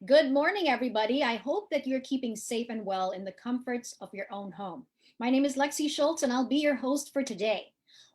Good morning, everybody. I hope that you're keeping safe and well in the comforts of your own home. My name is Lexi Schultz, and I'll be your host for today.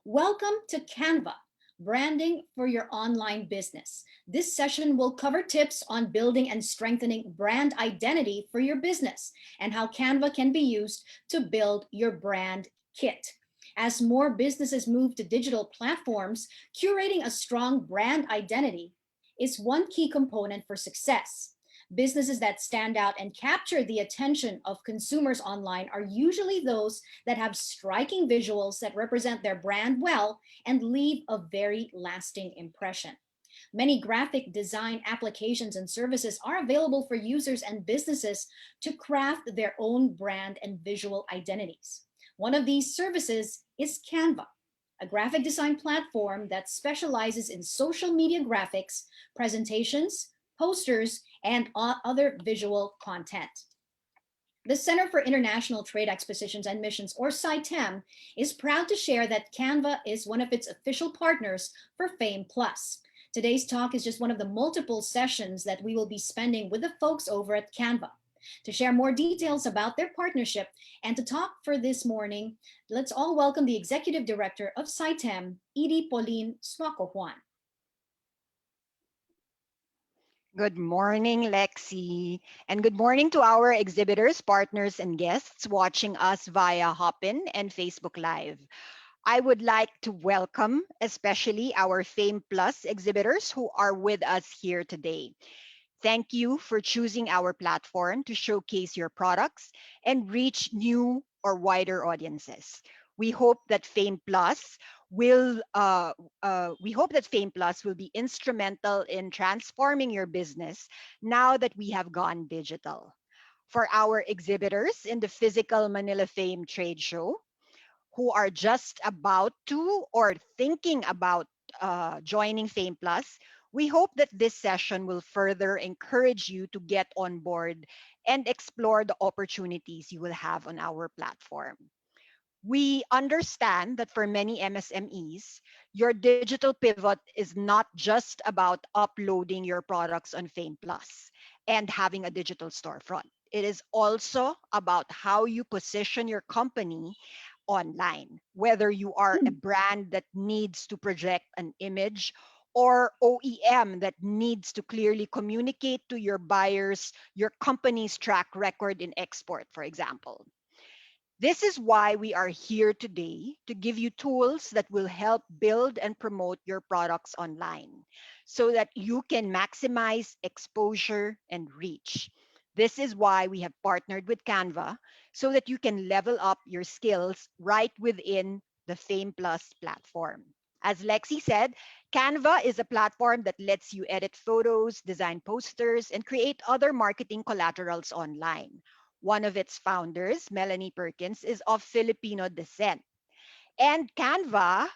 Welcome to Canva, branding for your online business. This session will cover tips on building and strengthening brand identity for your business and how Canva can be used to build your brand kit. As more businesses move to digital platforms, curating a strong brand identity is one key component for success. Businesses that stand out and capture the attention of consumers online are usually those that have striking visuals that represent their brand well and leave a very lasting impression. Many graphic design applications and services are available for users and businesses to craft their own brand and visual identities. One of these services is Canva, a graphic design platform that specializes in social media graphics, presentations, posters, and other visual content. The Center for International Trade Expositions and Missions, or CITEM, is proud to share that Canva is one of its official partners for Fame Plus. Today's talk is just one of the multiple sessions that we will be spending with the folks over at Canva. To share more details about their partnership and to talk for this morning, let's all welcome the Executive Director of CITEM, Edie Pauline Suaco Juan. Good morning, Lexi. And good morning to our exhibitors, partners, and guests watching us via Hopin and Facebook Live. I would like to welcome especially our Fame Plus exhibitors who are with us here today. Thank you for choosing our platform to showcase your products and reach new or wider audiences. We hope that Fame Plus will be instrumental in transforming your business now that we have gone digital. For our exhibitors in the physical Manila Fame trade show, who are just about to or thinking about joining Fame Plus, we hope that this session will further encourage you to get on board and explore the opportunities you will have on our platform. We understand that for many MSMEs, your digital pivot is not just about uploading your products on Fame Plus and having a digital storefront. It is also about how you position your company online, whether you are a brand that needs to project an image or OEM that needs to clearly communicate to your buyers your company's track record in export, for example. This is why we are here today to give you tools that will help build and promote your products online so that you can maximize exposure and reach. This is why we have partnered with Canva so that you can level up your skills right within the Fame Plus platform. As Lexi said, Canva is a platform that lets you edit photos, design posters, and create other marketing collaterals online. One of its founders, Melanie Perkins, is of Filipino descent. And Canva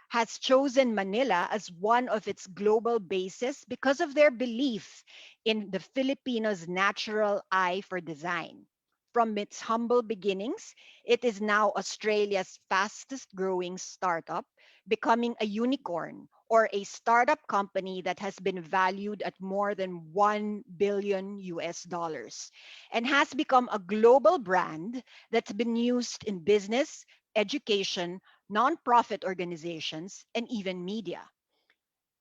has chosen Manila as one of its global bases because of their belief in the Filipinos' natural eye for design. From its humble beginnings, it is now Australia's fastest growing startup, becoming a unicorn or a startup company that has been valued at more than 1 billion US dollars and has become a global brand that's been used in business, education, nonprofit organizations, and even media.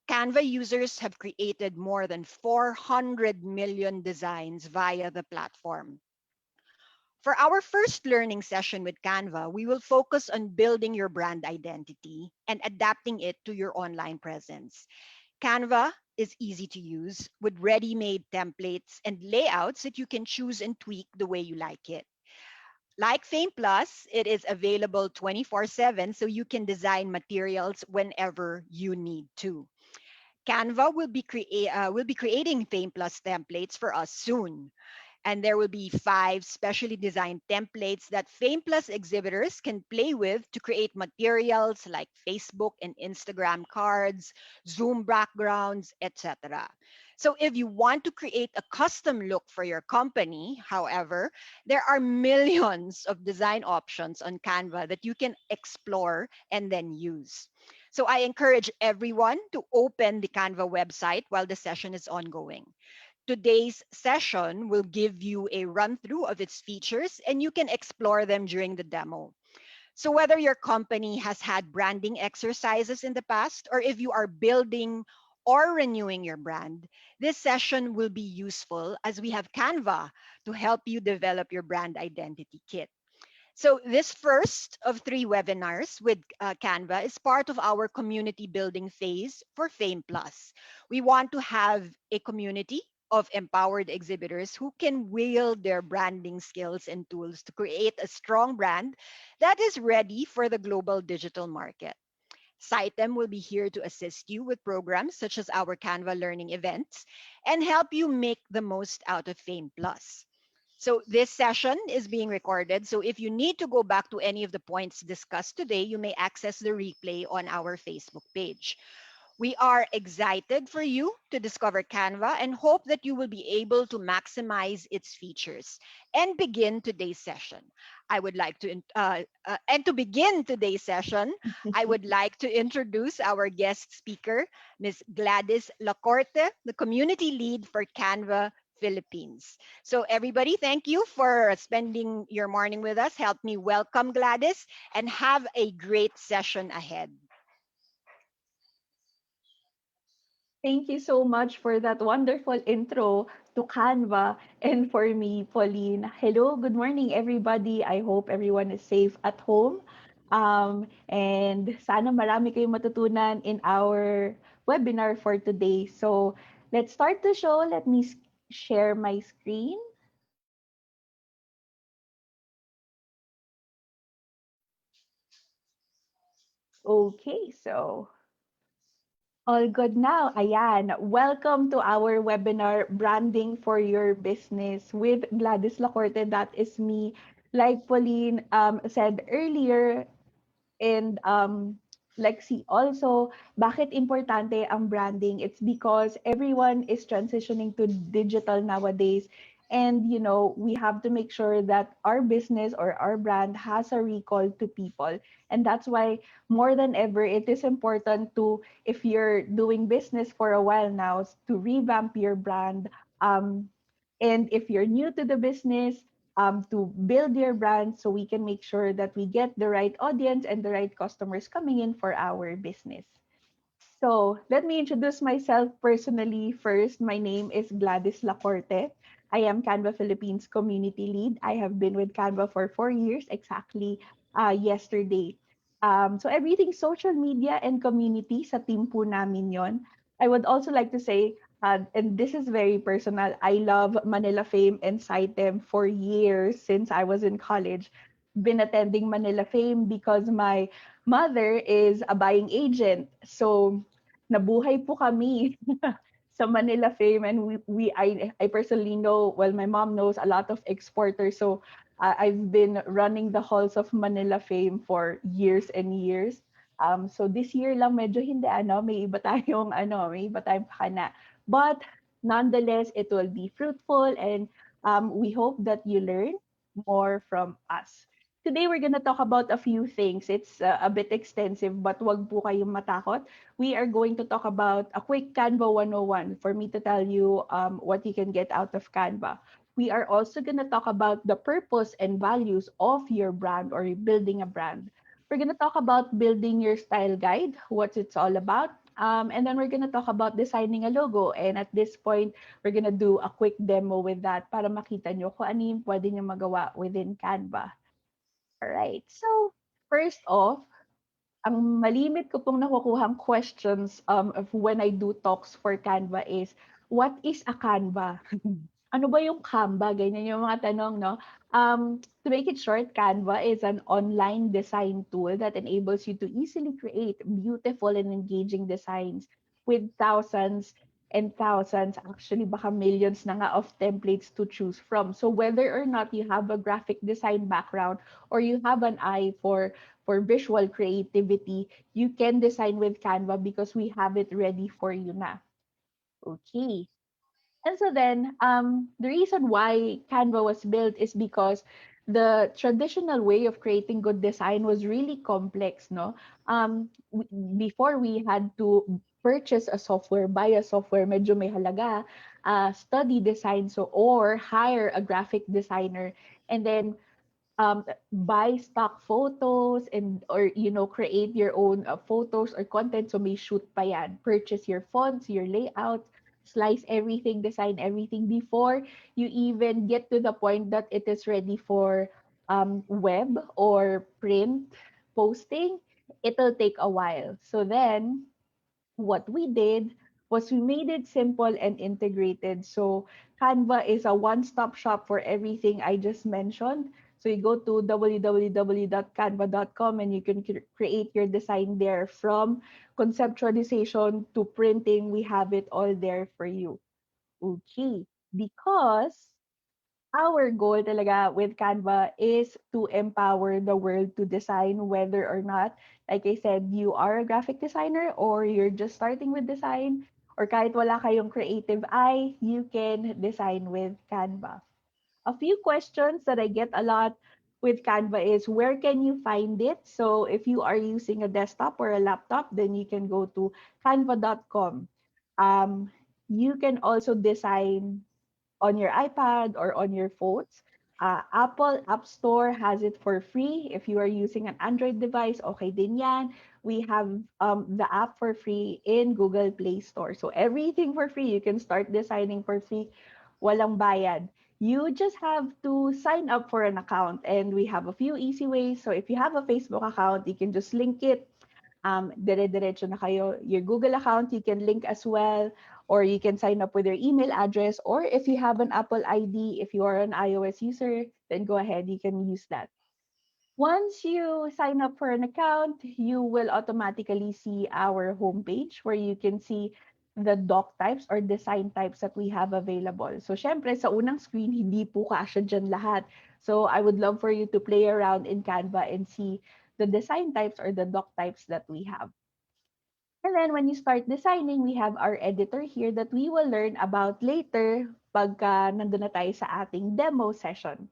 Canva users have created more than 400 million designs via the platform. For our first learning session with Canva, we will focus on building your brand identity and adapting it to your online presence. Canva is easy to use with ready-made templates and layouts that you can choose and tweak the way you like it. Like Fame Plus, it is available 24/7 so you can design materials whenever you need to. Canva will be creating Fame Plus templates for us soon. And there will be 5 specially designed templates that Fame Plus exhibitors can play with to create materials like Facebook and Instagram cards, Zoom backgrounds, etc. So if you want to create a custom look for your company, however, there are millions of design options on Canva that you can explore and then use. So I encourage everyone to open the Canva website while the session is ongoing. Today's session will give you a run through of its features and you can explore them during the demo. So, whether your company has had branding exercises in the past or if you are building or renewing your brand, this session will be useful as we have Canva to help you develop your brand identity kit. So, this first of three webinars with Canva is part of our community building phase for Fame Plus. We want to have a community of empowered exhibitors who can wield their branding skills and tools to create a strong brand that is ready for the global digital market. Sitem will be here to assist you with programs such as our Canva learning events and help you make the most out of Fame Plus. So this session is being recorded. So if you need to go back to any of the points discussed today, you may access the replay on our Facebook page. We are excited for you to discover Canva and hope that you will be able to maximize its features and begin today's session. I would like to, and to begin today's session, I would like to introduce our guest speaker, Ms. Gladys Lacorte, the community lead for Canva Philippines. So, everybody, thank you for spending your morning with us. Help me welcome Gladys and have a great session ahead. Thank you so much for that wonderful intro to Canva and for me, Pauline. Hello, good morning, everybody. I hope everyone is safe at home. And sana marami kayong matutunan in our webinar for today. So let's start the show. Let me share my screen. Okay, so all good now. Ayan. Welcome to our webinar, Branding for Your Business with Gladys Lacorte. That is me. Like Pauline said earlier, and Lexi also, bakit importante ang branding? It's because everyone is transitioning to digital nowadays. And, you know, we have to make sure that our business or our brand has a recall to people. And that's why more than ever, it is important to, if you're doing business for a while now, to revamp your brand. And if you're new to the business, to build your brand so we can make sure that we get the right audience and the right customers coming in for our business. So let me introduce myself personally first. My name is Gladys Lacorte. I am Canva Philippines community lead. I have been with Canva for 4 years, exactly yesterday. So everything social media and community sa team po namin yon. I would also like to say, and this is very personal, I love Manila Fame and Sitem for years since I was in college. Been attending Manila Fame because my mother is a buying agent. So nabuhay po kami sa Manila Fame, and I personally know, well, my mom knows a lot of exporters. So I've been running the halls of Manila Fame for years and years. So this year lang medyo hindi may iba tayong may iba tayong pakana. But nonetheless, it will be fruitful, and we hope that you learn more from us. Today we're going to talk about a few things. It's a bit extensive, but wag po kayong matakot. We are going to talk about a quick Canva 101 for me to tell you what you can get out of Canva. We are also going to talk about the purpose and values of your brand or building a brand. We're going to talk about building your style guide, what it's all about. And then we're going to talk about designing a logo. And at this point, we're going to do a quick demo with that para makita nyo kung ano yung pwede nyo magawa within Canva. All right. So, first off, ang malimit ko pong nakukuhang questions of when I do talks for Canva is, what is a Canva? Ano ba yung Canva? Ganyan yung mga tanong, no? To make it short, Canva is an online design tool that enables you to easily create beautiful and engaging designs with thousands and thousands, actually baka millions na nga of templates to choose from. So whether or not you have a graphic design background or you have an eye for visual creativity, you can design with Canva because we have it ready for you na. Okay. And so then, the reason why Canva was built is because the traditional way of creating good design was really complex, no? Before we had to purchase a software, buy a software, medyo may halaga, study design, so or hire a graphic designer, and then buy stock photos and or create your own photos or content, so may shoot pa yan, purchase your fonts, your layouts, slice everything, design everything before you even get to the point that it is ready for web or print posting. It'll take a while. So then what we did was we made it simple and integrated. So Canva is a one-stop shop for everything I just mentioned. So you go to www.canva.com and you can create your design there, from conceptualization to printing. We have it all there for you. Okay. Because our goal talaga with Canva is to empower the world to design, whether or not, like I said, you are a graphic designer or you're just starting with design, or kahit wala kayong creative eye, you can design with Canva. A few questions that I get a lot with Canva is, where can you find it? So if you are using a desktop or a laptop, then you can go to canva.com. Um, you can also design on your iPad or on your phones. Apple App Store has it for free. If you are using an Android device, okay din yan. We have the app for free in Google Play Store. So everything for free. You can start designing for free. Walang bayad. You just have to sign up for an account, and we have a few easy ways. So if you have a Facebook account, you can just link it, dire-diretso na kayo. Your Google account, you can link as well, or you can sign up with your email address, or if you have an Apple ID, if you are an iOS user, then go ahead, you can use that. Once you sign up for an account, you will automatically see our homepage where you can see the doc types or design types that we have available. So, syempre, sa unang screen, hindi po kasya dyan lahat. So, I would love for you to play around in Canva and see the design types or the doc types that we have. And then when you start designing, we have our editor here that we will learn about later pagka nandun na tayo sa ating demo session.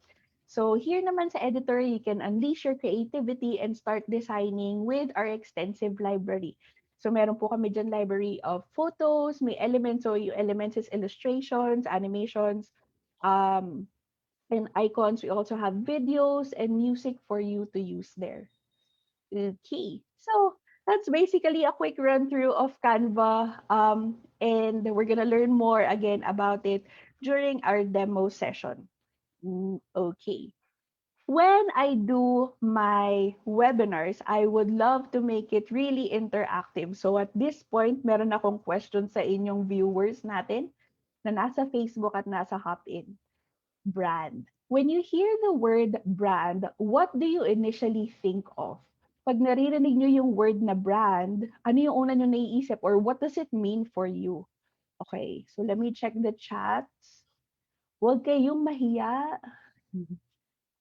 So here naman sa editor, you can unleash your creativity and start designing with our extensive library. So meron po kami dyan library of photos, may elements. So yung elements is illustrations, animations, um, and icons. We also have videos and music for you to use there. Okay. So that's basically a quick run through of Canva. And we're gonna learn more again about it during our demo session. Okay. When I do my webinars, I would love to make it really interactive. So at this point, meron akong question sa inyong viewers natin na nasa Facebook at nasa Hopin. Brand. When you hear the word brand, what do you initially think of? Pag naririnig nyo yung word na brand, ano yung una nyo naiisip, or what does it mean for you? Okay, so let me check the chats. Huwag kayong mahiya.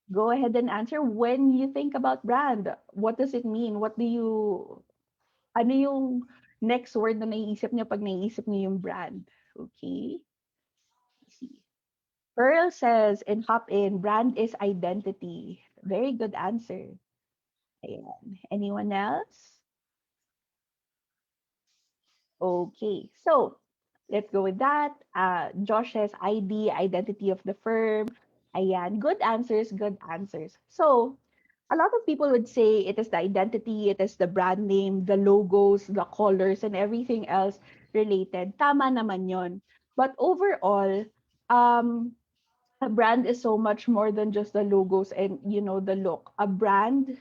Go ahead and answer. When you think about brand, what does it mean? Ano yung next word na naiisip nyo pag naiisip nyo yung brand? Okay, let's see. Pearl says in Hop In, brand is identity. Very good answer. Ayan. Anyone else? Okay. So, let's go with that. Josh says ID, identity of the firm. Ayan. Good answers, good answers. So, a lot of people would say it is the identity, it is the brand name, the logos, the colors, and everything else related. Tama naman yon. But overall, um, a brand is so much more than just the logos and the look. A brand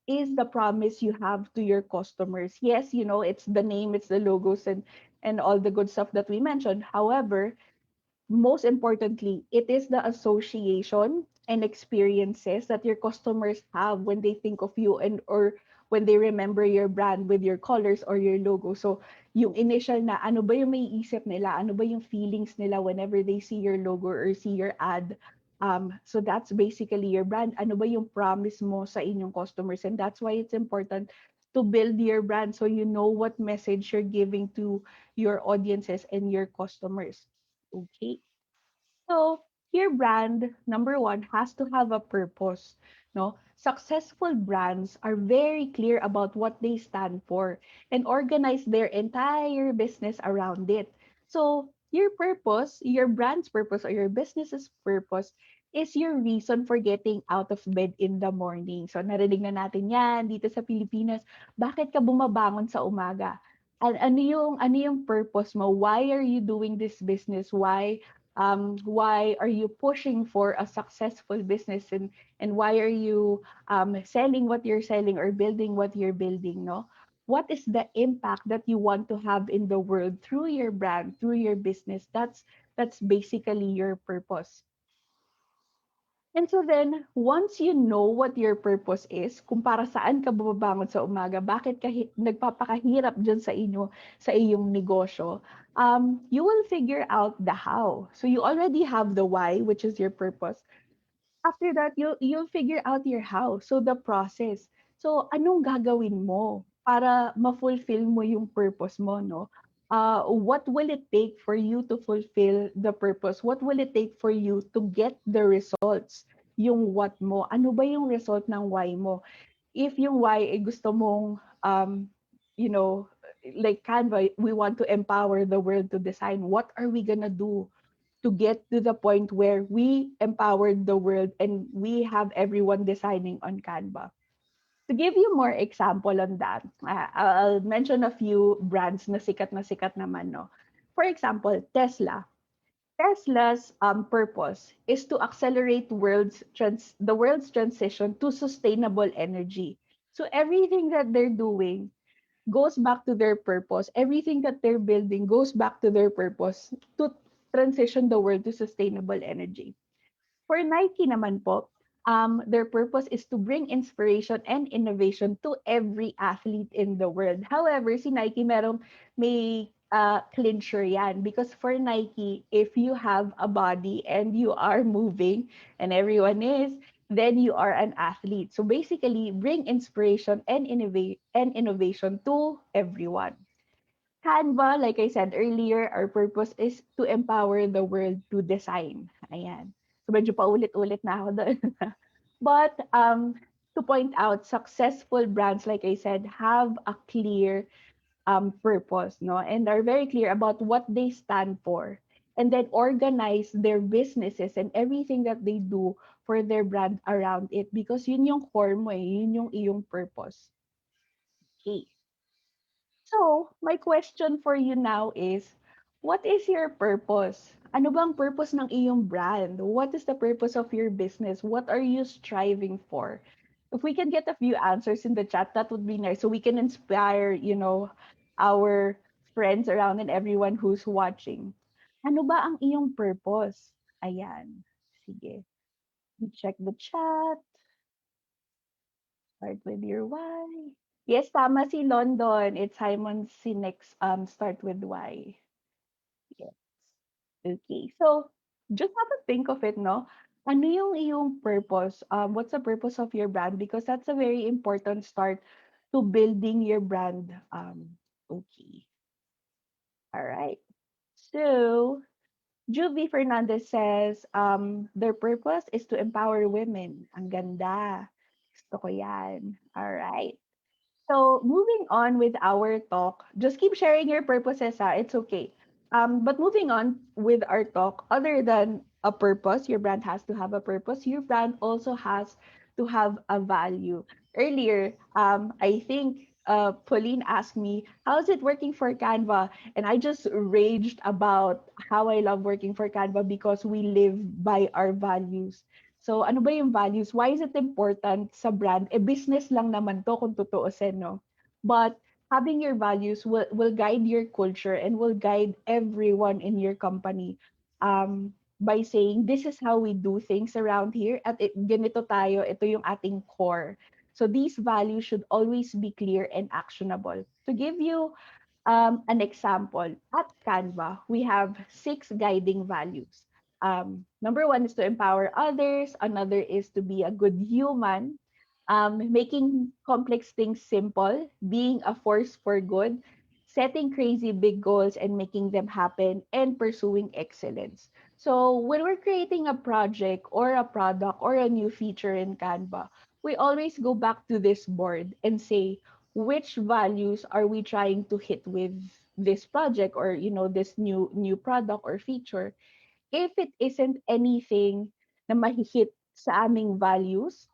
is the promise you have to your customers. Yes, it's the name, it's the logos, and all the good stuff that we mentioned. However, most importantly, it is the association and experiences that your customers have when they think of you, and or when they remember your brand with your colors or your logo. So, yung initial na ano ba yung may isip nila, ano ba yung feelings nila whenever they see your logo or see your ad. So that's basically your brand. Ano ba yung promise mo sa inyong customers? And that's why it's important to build your brand, so you know what message you're giving to your audiences and your customers. Okay. So your brand, number one, has to have a purpose. No, successful brands are very clear about what they stand for and organize their entire business around it. So, your purpose, your brand's purpose or your business's purpose is your reason for getting out of bed in the morning. So, narinig na natin yan dito sa Pilipinas. Bakit ka bumabangon sa umaga? Ano yung purpose mo? Why are you doing this business? Why are you pushing for a successful business, and why are you selling what you're selling or building what you're building, no? What is the impact that you want to have in the world through your brand, through your business? That's basically your purpose. And so then, once you know what your purpose is, kung para saan ka bumabangon sa umaga, bakit ka nagpapakahirap dyan sa iyong negosyo, you will figure out the how. So you already have the why, which is your purpose. After that, you'll figure out your how. So the process. So anong gagawin mo para ma-fulfill mo yung purpose mo, no? What will it take for you to fulfill the purpose? What will it take for you to get the results? Yung what mo. Ano ba yung result ng why mo? If yung why ay gusto mong you know, like Canva, we want to empower the world to design. What are we gonna do to get to the point where we empowered the world and we have everyone designing on Canva? To give you more example on that, I'll mention a few brands na sikat naman, no? For example, Tesla. Tesla's purpose is to accelerate the world's transition to sustainable energy. So everything that they're doing goes back to their purpose. Everything that they're building goes back to their purpose to transition the world to sustainable energy. For Nike naman po, their purpose is to bring inspiration and innovation to every athlete in the world. However, si Nike may clincher yan, because for Nike, if you have a body and you are moving, and everyone is, then you are an athlete. So basically, bring inspiration and innovation to everyone. Canva, like I said earlier, our purpose is to empower the world to design. Ayan. So medyo paulit-ulit na ako doon. But to point out, successful brands, like I said, have a clear purpose, no? And are very clear about what they stand for. And then organize their businesses and everything that they do for their brand around it. Because yun yung core mo eh, yun yung iyong purpose. Okay. So, my question for you now is, what is your purpose? Ano bang purpose ng iyong brand? What is the purpose of your business? What are you striving for? If we can get a few answers in the chat, that would be nice. So we can inspire, our friends around and everyone who's watching. Ano ba ang iyong purpose? Ayan. Sige. We check the chat. Start with your why. Yes, tama si London. It's Simon Sinek's Start with Why. Yes. Okay. So, just have to think of it, no? Ano yung iyong purpose? What's the purpose of your brand? Because that's a very important start to building your brand. Okay. All right. So, Juvie Fernandez says, their purpose is to empower women. Ang ganda. Gusto ko yan. All right. So moving on with our talk, just keep sharing your purposes, it's okay. But moving on with our talk, other than a purpose, your brand has to have a purpose. Your brand also has to have a value. Earlier, I think Pauline asked me, "How's it working for Canva?" And I just raged about how I love working for Canva because we live by our values. So, ano ba yung values? Why is it important sa brand? Business lang naman to kung tutuusin, no? But having your values will guide your culture and will guide everyone in your company by saying, this is how we do things around here at ganito tayo, ito yung ating core. So these values should always be clear and actionable. To give you an example, at Canva, we have 6 guiding values. Number 1 is to empower others. Another is to be a good human, making complex things simple, being a force for good, setting crazy big goals and making them happen, and pursuing excellence. So when we're creating a project or a product or a new feature in Canva, we always go back to this board and say, which values are we trying to hit with this project, or this new product or feature? If it isn't anything na mahihit sa aming values,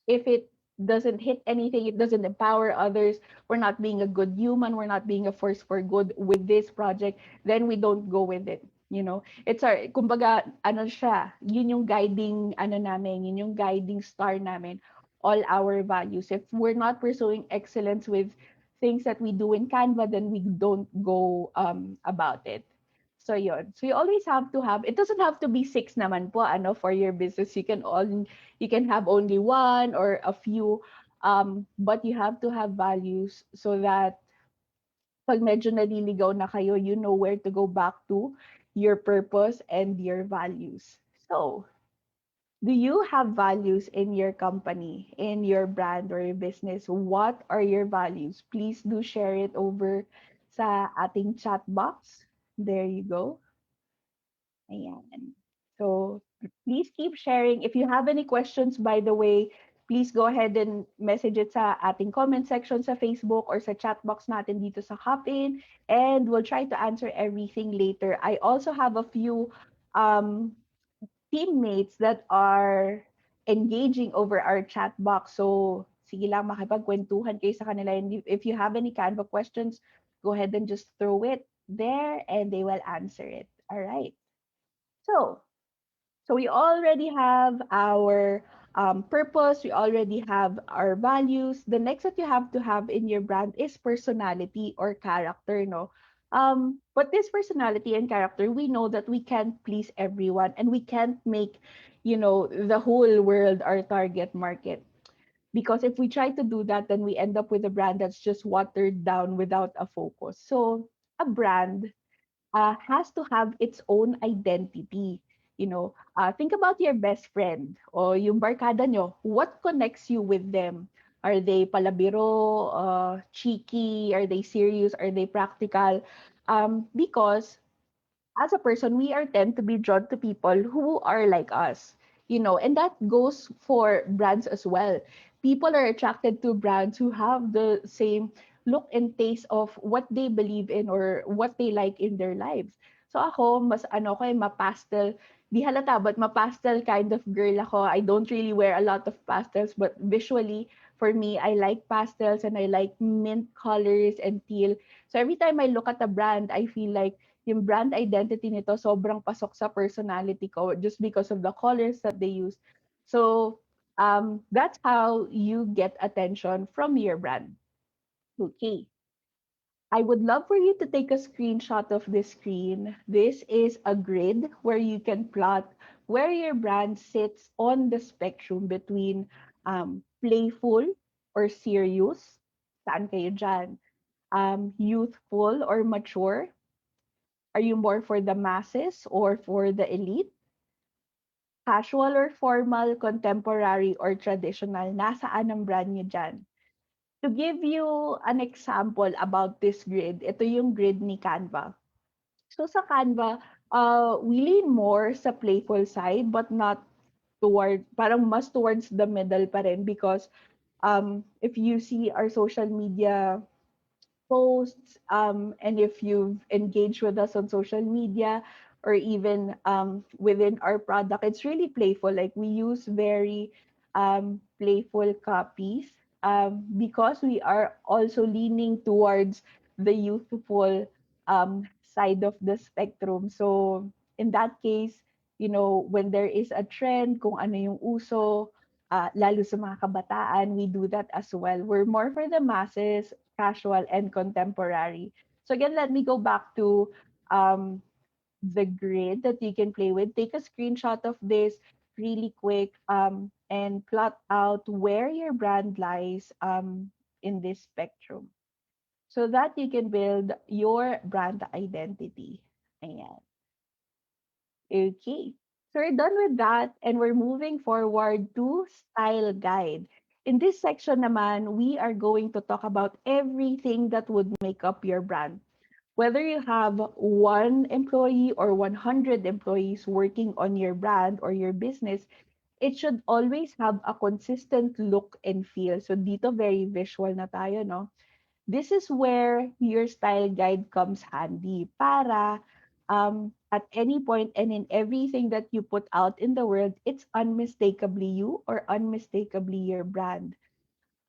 if it doesn't hit anything, it doesn't empower others, we're not being a good human, we're not being a force for good with this project, then we don't go with it. It's our, kumbaga, ano siya, yun yung guiding, ano namin, yun yung guiding star namin, all our values. If we're not pursuing excellence with things that we do in Canva, then we don't go about it. So yun. So you always have to have, it doesn't have to be six naman po, ano, for your business. You can have only one or a few, but you have to have values so that pag medyo naliligaw na kayo, you know where to go back to your purpose and your values. So, do you have values in your company, in your brand or your business? What are your values? Please do share it over sa ating chat box. There you go. Ayan. So please keep sharing. If you have any questions, by the way, please go ahead and message it sa ating comment section sa Facebook or sa chat box natin dito sa Hopin, and we'll try to answer everything later. I also have a few um, teammates that are engaging over our chat box. So sige lang, makipagkwentuhan kayo sa kanila. And if you have any Canva questions, go ahead and just throw it there and they will answer it. All right. So, so we already have our purpose, we already have our values. The next that you have to have in your brand is personality or character, no? But this personality and character, we know that we can't please everyone and we can't make, the whole world our target market. Because if we try to do that, then we end up with a brand that's just watered down without a focus. So a brand has to have its own identity. Think about your best friend o yung barkada nyo. What connects you with them? Are they palabiro, cheeky? Are they serious? Are they practical? Because as a person, we are tend to be drawn to people who are like us, and that goes for brands as well. People are attracted to brands who have the same look and taste of what they believe in or what they like in their lives. So ako, mas ano ko, ma-pastel, di halata, but ma-pastel kind of girl ako. I don't really wear a lot of pastels, but visually, for me, I like pastels and I like mint colors and teal. So every time I look at a brand, I feel like yung brand identity nito sobrang pasok sa personality ko just because of the colors that they use. So, that's how you get attention from your brand. Okay. I would love for you to take a screenshot of this screen. This is a grid where you can plot where your brand sits on the spectrum between playful or serious. Saan kayo dyan? Youthful or mature? Are you more for the masses or for the elite? Casual or formal, contemporary or traditional? Nasaan ang brand nyo dyan? To give you an example about this grid, ito yung grid ni Canva. So sa Canva, we lean more sa playful side but not parang mas towards the middle pa rin because if you see our social media posts, and if you've engaged with us on social media or even within our product, it's really playful. Like we use very playful copies because we are also leaning towards the youthful side of the spectrum. So in that case, when there is a trend, kung ano yung uso, lalo sa mga kabataan, we do that as well. We're more for the masses, casual, and contemporary. So again, let me go back to um, the grid that you can play with. Take a screenshot of this really quick and plot out where your brand lies in this spectrum so that you can build your brand identity. Ayan. Okay. So we're done with that and we're moving forward to style guide. In this section naman, we are going to talk about everything that would make up your brand. Whether you have one employee or 100 employees working on your brand or your business, it should always have a consistent look and feel. So dito very visual na tayo, no? This is where your style guide comes handy para at any point and in everything that you put out in the world, it's unmistakably you or unmistakably your brand.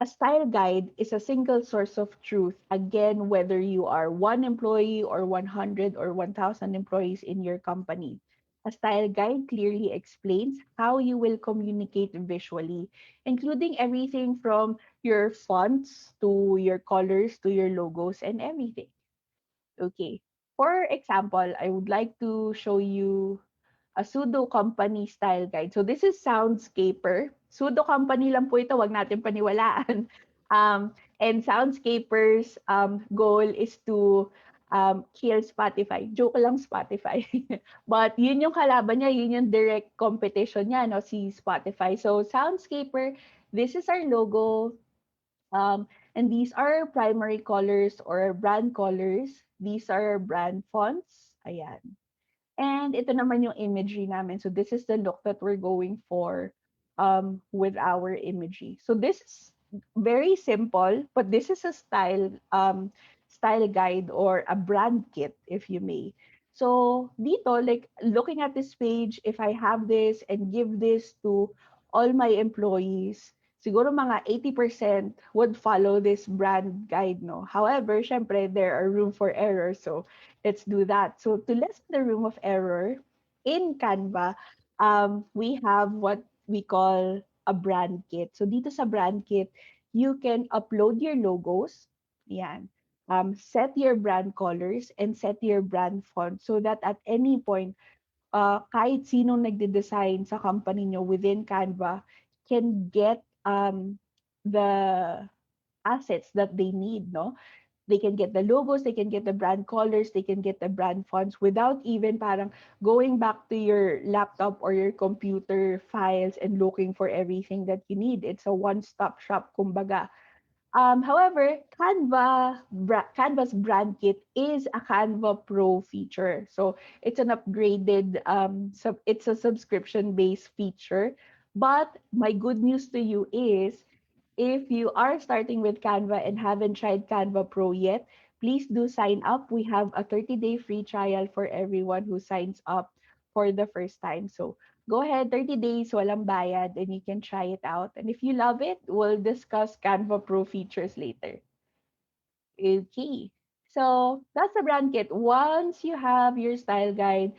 A style guide is a single source of truth. Again, whether you are one employee or 100 or 1,000 employees in your company. A style guide clearly explains how you will communicate visually, including everything from your fonts to your colors to your logos and everything. Okay. For example, I would like to show you a pseudo company style guide. So this is Soundscaper. Pseudo company lang po ito, wag natin paniwalaan. And Soundscaper's goal is to kill Spotify. Joke lang Spotify. But yun yung kalaban niya, yun yung direct competition niya, no, si Spotify. So Soundscaper, this is our logo. And these are primary colors or brand colors. These are brand fonts. Ayan. And ito naman yung imagery namin. So this is the look that we're going for with our imagery. So this is very simple, but this is a style guide or a brand kit, if you may. So dito, like looking at this page, if I have this and give this to all my employees, siguro mga 80% would follow this brand guide, no? However, syempre, there are room for error. So let's do that. So to lessen the room of error, in Canva, we have what we call a brand kit. So dito sa brand kit, you can upload your logos. Yan. Set your brand colors and set your brand font so that at any point, kahit sinong nagde-design sa company nyo within Canva can get the assets that they need, no? They can get the logos, they can get the brand colors, they can get the brand fonts without even parang going back to your laptop or your computer files and looking for everything that you need. It's a one-stop shop, kumbaga. However, Canva's brand kit is a Canva Pro feature. So it's an upgraded, it's a subscription-based feature. But my good news to you is if you are starting with Canva and haven't tried Canva Pro yet, please do sign up. We have a 30-day free trial for everyone who signs up for the first time. So go ahead, 30 days, walang bayad, and you can try it out. And if you love it, we'll discuss Canva Pro features later. Okay. So that's the brand kit. Once you have your style guide,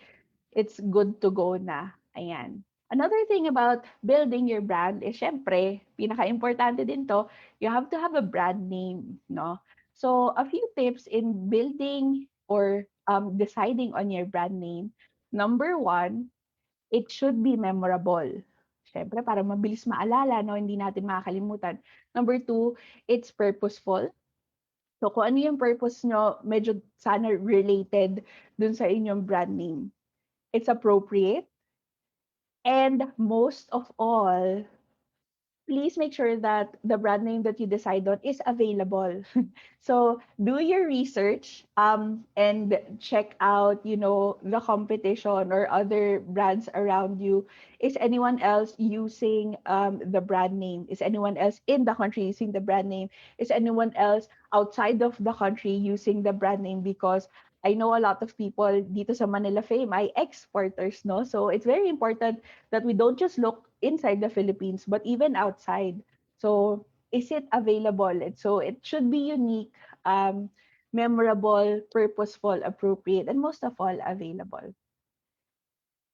it's good to go na. Ayan. Another thing about building your brand is, syempre, pinaka-importante din to, you have to have a brand name, no? So, a few tips in building or deciding on your brand name. Number one, it should be memorable. Syempre, para mabilis maalala, no? Hindi natin makakalimutan. Number two, it's purposeful. So, kung ano yung purpose nyo, medyo sana related dun sa inyong brand name. It's appropriate. And most of all, please make sure that the brand name that you decide on is available. So do your research and check out, the competition or other brands around you. Is anyone else using the brand name? Is anyone else in the country using the brand name? Is anyone else outside of the country using the brand name? Because I know a lot of people dito sa Manila Fame ay exporters, no? So it's very important that we don't just look inside the Philippines, but even outside. So, is it available? And so, it should be unique, memorable, purposeful, appropriate, and most of all, available.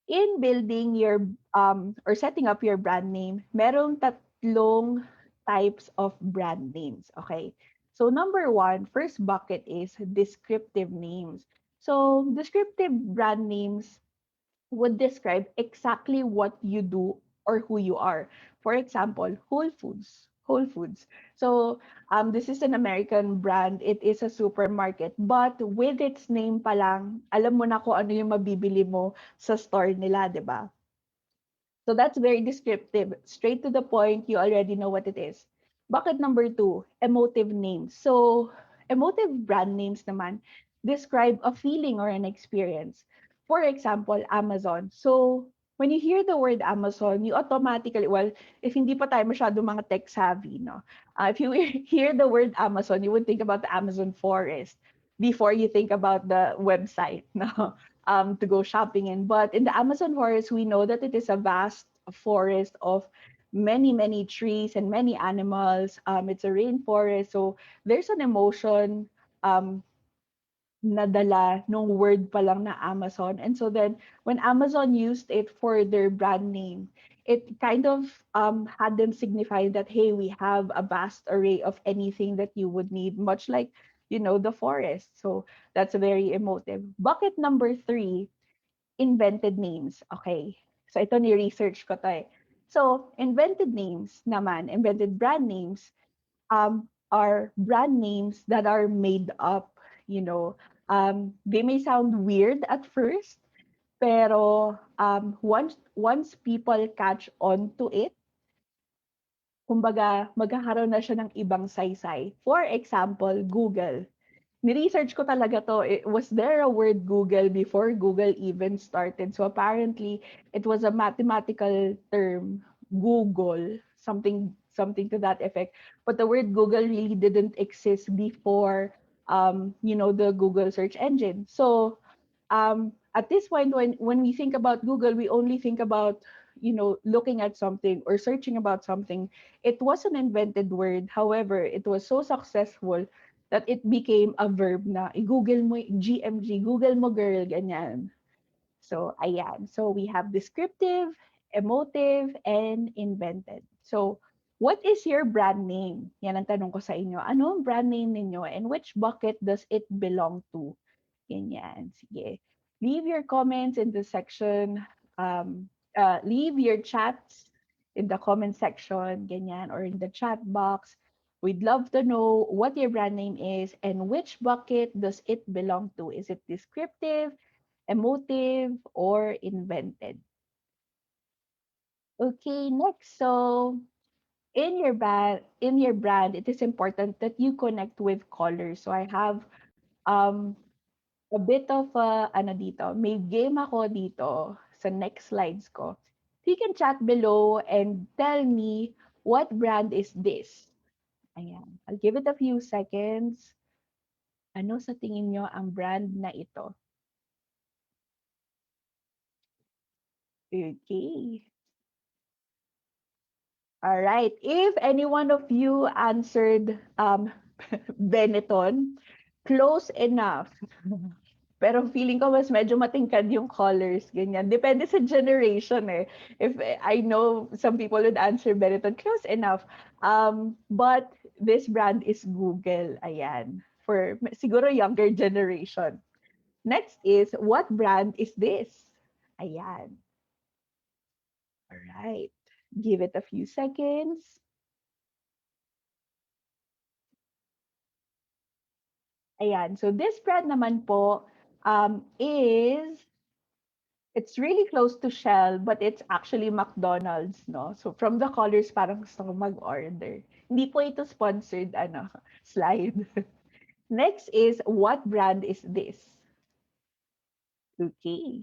In building your or setting up your brand name, merong tatlong types of brand names. Okay. So, number one, first bucket is descriptive names. So, descriptive brand names would describe exactly what you do or who you are. For example, Whole Foods. Whole Foods. So, this is an American brand. It is a supermarket. But with its name pa lang, alam mo na kung ano yung mabibili mo sa store nila, di ba? So that's very descriptive. Straight to the point, you already know what it is. Bucket number two, emotive names. So, emotive brand names naman, describe a feeling or an experience. For example, Amazon. So, when you hear the word Amazon, you automatically, well, if hindi pa tayo masyado mga tech savvy, no? If you hear the word Amazon, you would think about the Amazon forest before you think about the website, no? To go shopping in. But in the Amazon forest, we know that it is a vast forest of many, many trees and many animals. It's a rainforest. So there's an emotion um, nadala nung word pa lang na Amazon. And so then when Amazon used it for their brand name, it kind of had them signify that, hey, we have a vast array of anything that you would need, much like, the forest. So that's very emotive. Bucket number 3, invented names. Okay. So ito ni-research ko to eh. So invented names naman, invented brand names are brand names that are made up, you know. They may sound weird at first, pero once people catch on to it, kumbaga magkakaroon na siya ng ibang saysay. For example, Google. Ni-research ko talaga to. Was there a word Google before Google even started? So apparently, it was a mathematical term, Google, something to that effect. But the word Google really didn't exist before, the Google search engine. So at this point, when we think about Google, we only think about looking at something or searching about something. It was an invented word. However, it was so successful that it became a verb na i-google mo, GMG, Google mo girl, ganyan. So, ayan. So, we have descriptive, emotive, and invented. So, what is your brand name? Yan ang tanong ko sa inyo. Ano ang brand name ninyo and which bucket does it belong to? Ganyan. Sige. Leave your comments in the section. Leave your chats in the comment section, ganyan, or in the chat box. We'd love to know what your brand name is and which bucket does it belong to. Is it descriptive, emotive, or invented? Okay, next. So in your brand, it is important that you connect with colors. So I have um a bit of ano dito, may game ako dito sa next slides ko. So you can chat below and tell me what brand is this. Ayan. I'll give it a few seconds. Ano sa tingin nyo ang brand na ito? Okay. All right. If any one of you answered Benetton, close enough. Pero feeling ko mas medyo matingkad yung colors, ganyan. Depende sa generation eh. If I know some people would answer Benetton, close enough. But this brand is Google, ayan. For siguro younger generation. Next is, what brand is this? Ayan. All right. Give it a few seconds. Ayan. So this brand naman po is, it's really close to Shell, but it's actually McDonald's, no? So from the colors, parang gusto ko mag-order. Hindi po ito sponsored, slide. Next is, what brand is this? Okay.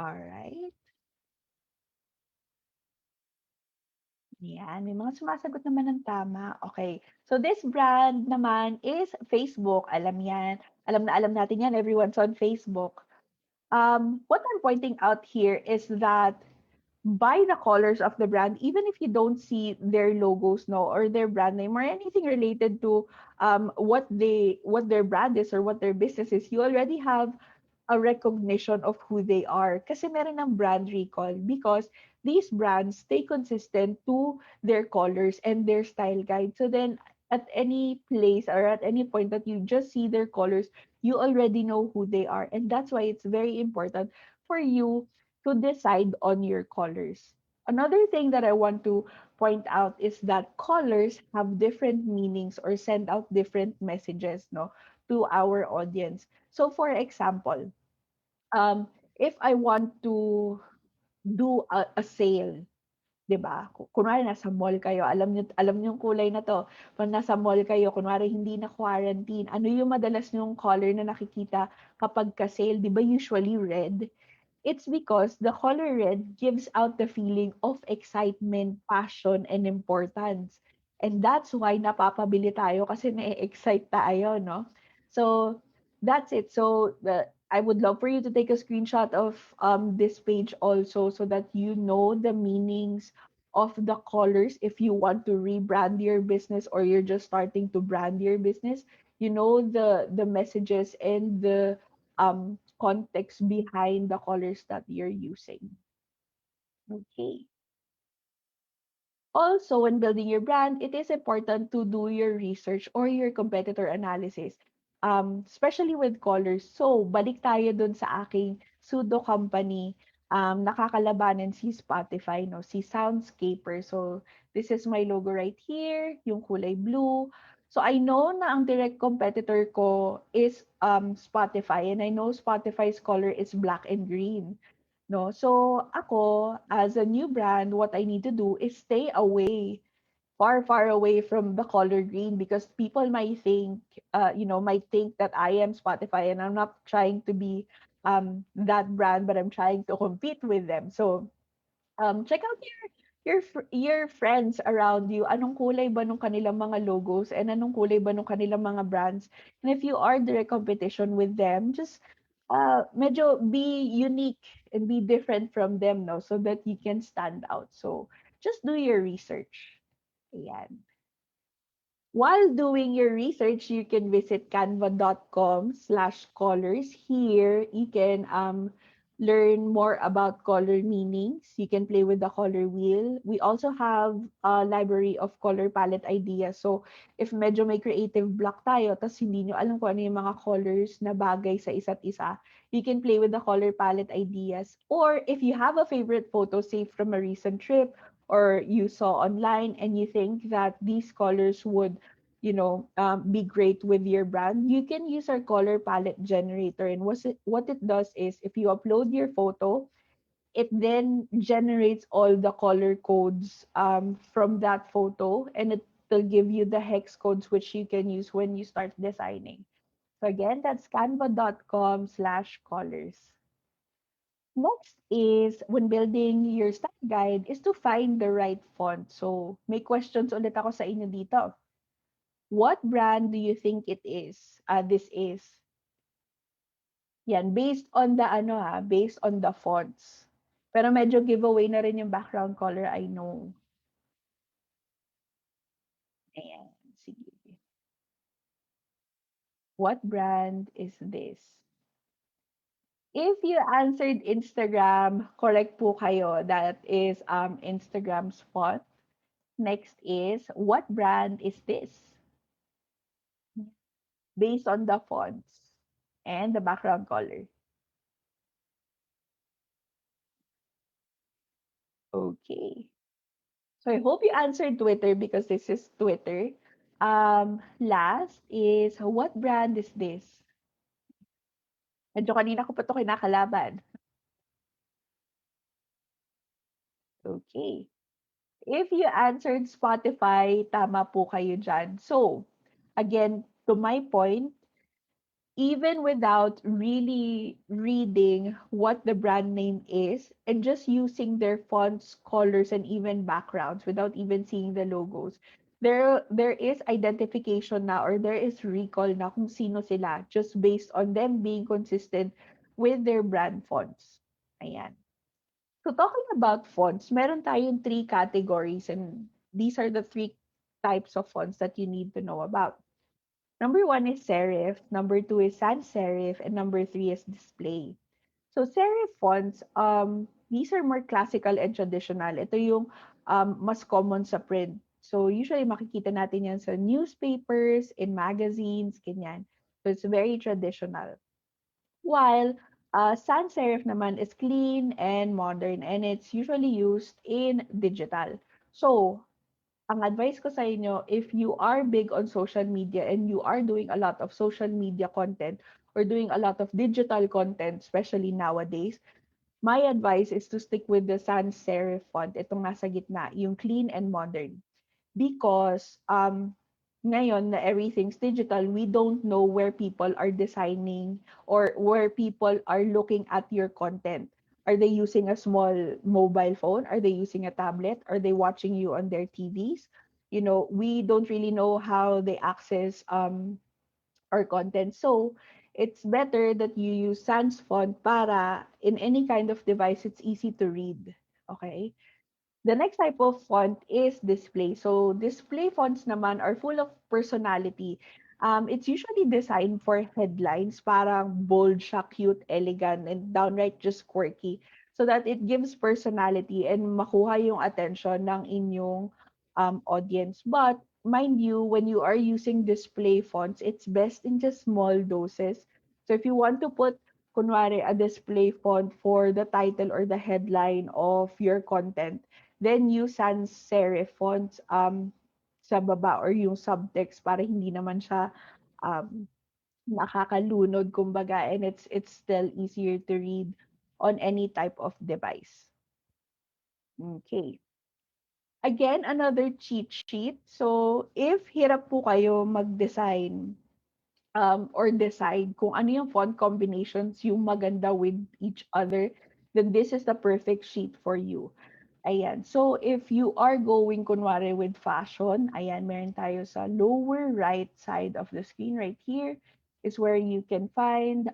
All right. Yan, may mga sumasagot naman ng tama. Okay. So this brand naman is Facebook. Alam yan. Alam na alam natin yan. Everyone's on Facebook. What I'm pointing out here is that buy the colors of the brand, even if you don't see their logos, no, or their brand name or anything related to what their brand is or what their business is. You already have a recognition of who they are. Kasi meron ng brand recall because these brands stay consistent to their colors and their style guide. So then at any place or at any point that you just see their colors, you already know who they are. And that's why it's very important for you to decide on your colors. Another thing that I want to point out is that colors have different meanings or send out different messages, no, to our audience. So for example, um, if I want to do a sale, 'di ba? Kunwari nasa mall kayo, alam niyo yung kulay na 'to. 'Pag nasa mall kayo, kunwari hindi na quarantine, ano yung madalas yung color na nakikita kapag ka-sale, 'di ba usually red? It's because the color red gives out the feeling of excitement, passion, and importance. And that's why napapabili tayo kasi na-excite tayo, no? So, that's it. So, I would love for you to take a screenshot of this page also so that you know the meanings of the colors if you want to rebrand your business or you're just starting to brand your business. You know the messages and the context behind the colors that you're using. Okay. Also, when building your brand, it is important to do your research or your competitor analysis, especially with colors. So, balik tayo dun sa aking pseudo company. Nakakalabanin si Spotify, no? Si Soundscaper. So, this is my logo right here, yung kulay blue. So, I know na ang direct competitor ko is Spotify, and I know Spotify's color is black and green. No? So ako, as a new brand, what I need to do is stay away, far, far away from the color green because people might think, might think that I am Spotify and I'm not trying to be that brand, but I'm trying to compete with them. So check out your friends around you. Anong kulay ba nung kanilang mga logos and anong kulay ba nung kanilang mga brands? And if you are direct competition with them, just medyo be unique and be different from them, no? So that you can stand out. So just do your research. Ayan. While doing your research, you can visit canva.com/colors. Here, you can learn more about color meanings. You can play with the color wheel. We also have a library of color palette ideas. So, if medyo may creative block tayo, tas hindi nyo alam kung ano yung mga colors na bagay sa isa't isa, you can play with the color palette ideas. Or, if you have a favorite photo saved from a recent trip, or you saw online and you think that these colors would be great with your brand, you can use our color palette generator. And what it does is if you upload your photo, it then generates all the color codes from that photo, and it will give you the hex codes which you can use when you start designing. So again, that's canva.com/colors. Next is when building your style guide is to find the right font. So may questions ulit ako sa inyo dito. What brand do you think it is? This is. Yan, based on the based on the fonts. Pero medyo giveaway na rin yung background color, I know. Ayan, sige. What brand is this? If you answered Instagram, correct po kayo. That is Instagram's font. Next is, what brand is this? Based on the fonts and the background color. Okay. So I hope you answered Twitter because this is Twitter. Last is, what brand is this? Medyo kanina ko pa ito kinakalaban. Okay. If you answered Spotify, tama po kayo dyan. So, again, to my point, even without really reading what the brand name is and just using their fonts, colors, and even backgrounds without even seeing the logos, there is identification na or there is recall na kung sino sila just based on them being consistent with their brand fonts. Ayan. So talking about fonts, meron tayong three categories and these are the three types of fonts that you need to know about. Number one is serif, number two is sans serif, and number three is display. So serif fonts, these are more classical and traditional. Ito yung mas common sa print. So usually makikita natin yan sa newspapers, in magazines, ganyan. So it's very traditional. While sans serif naman is clean and modern and it's usually used in digital. So ang advice ko sa inyo, if you are big on social media and you are doing a lot of social media content or doing a lot of digital content, especially nowadays, My advice is to stick with the sans serif font. Itong nasa gitna, yung clean and modern. Because ngayon na everything's digital, we don't know where people are designing or where people are looking at your content. Are they using a small mobile phone? Are they using a tablet? Are they watching you on their TVs? You know, we don't really know how they access our content. So it's better that you use sans font para in any kind of device it's easy to read. Okay? The next type of font is display. So display fonts naman are full of personality. It's usually designed for headlines, parang bold siya, cute, elegant, and downright just quirky. So that it gives personality and makuha yung attention ng inyong audience. But mind you, when you are using display fonts, it's best in just small doses. So if you want to put kunwari a display font for the title or the headline of your content, then use sans serif fonts sa baba or yung subtext para hindi naman siya um, nakakalunod kumbaga, and it's still easier to read on any type of device. Okay. Again, another cheat sheet. So, if hirap po kayo mag-design or decide kung ano yung font combinations yung maganda with each other, then this is the perfect sheet for you. Ayan. So, if you are going, kunwari, with fashion, ayan, meron tayo sa lower right side of the screen right here is where you can find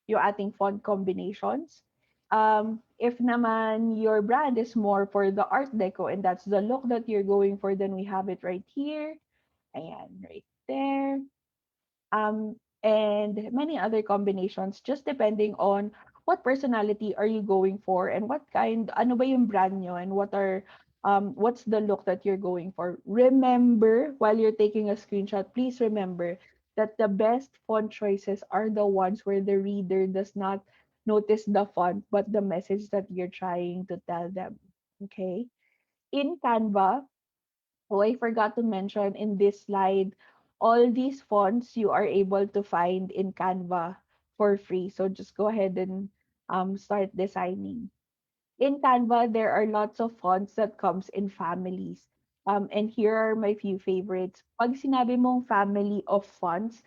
yung ating font combinations. If naman your brand is more for the art deco and that's the look that you're going for, then we have it right here. Ayan, right there. And many other combinations just depending on what personality are you going for and what kind, ano ba yung brand nyo and what's the look that you're going for. Remember, while you're taking a screenshot, please remember that the best font choices are the ones where the reader does not notice the font, but the message that you're trying to tell them. Okay? In Canva, oh, I forgot to mention in this slide, all these fonts you are able to find in Canva for free. So just go ahead and start designing. In Canva, there are lots of fonts that comes in families. And here are my few favorites. Pag sinabi mong family of fonts,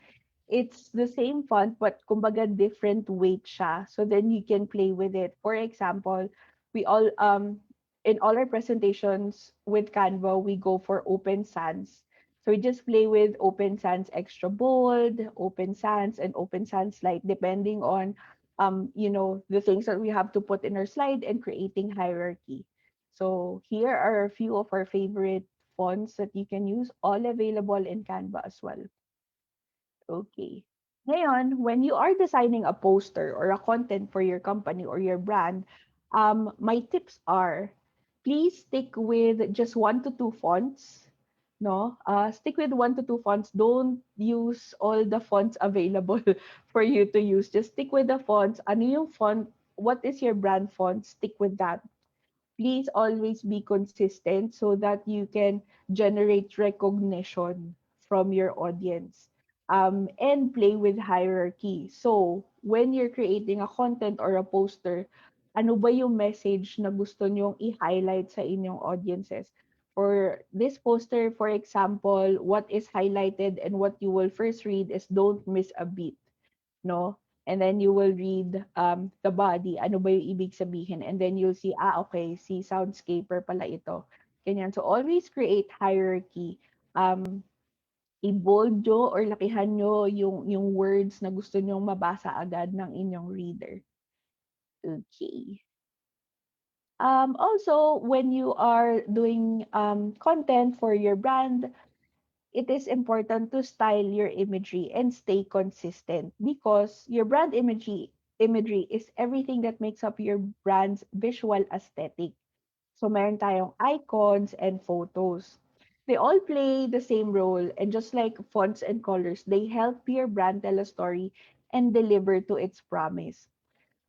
it's the same font but kumbaga different weight siya. So then you can play with it. For example, we all in all our presentations with Canva, we go for Open Sans. So we just play with Open Sans Extra Bold, Open Sans, and Open Sans Light, depending on the things that we have to put in our slide and creating hierarchy. So here are a few of our favorite fonts that you can use, all available in Canva as well. Okay. Ngayon, when you are designing a poster or a content for your company or your brand, my tips are please stick with just 1 to 2 fonts. No, stick with 1 to 2 fonts. Don't use all the fonts available for you to use. Just stick with the fonts. Ano yung font? What is your brand font? Stick with that. Please always be consistent so that you can generate recognition from your audience, and play with hierarchy. So, when you're creating a content or a poster, ano ba yung message na gusto nyong i-highlight sa inyong audiences? For this poster, for example, what is highlighted and what you will first read is don't miss a beat, no? And then you will read the body, ano ba yung ibig sabihin? And then you'll see, okay, si soundscaper pala ito. Ganyan. So always create hierarchy. I-bold nyo or lakihan nyo yung words na gusto nyong mabasa agad ng inyong reader. Okay. Also, when you are doing content for your brand, it is important to style your imagery and stay consistent because your brand imagery is everything that makes up your brand's visual aesthetic. So meron tayong icons and photos. They all play the same role, and just like fonts and colors, they help your brand tell a story and deliver to its promise.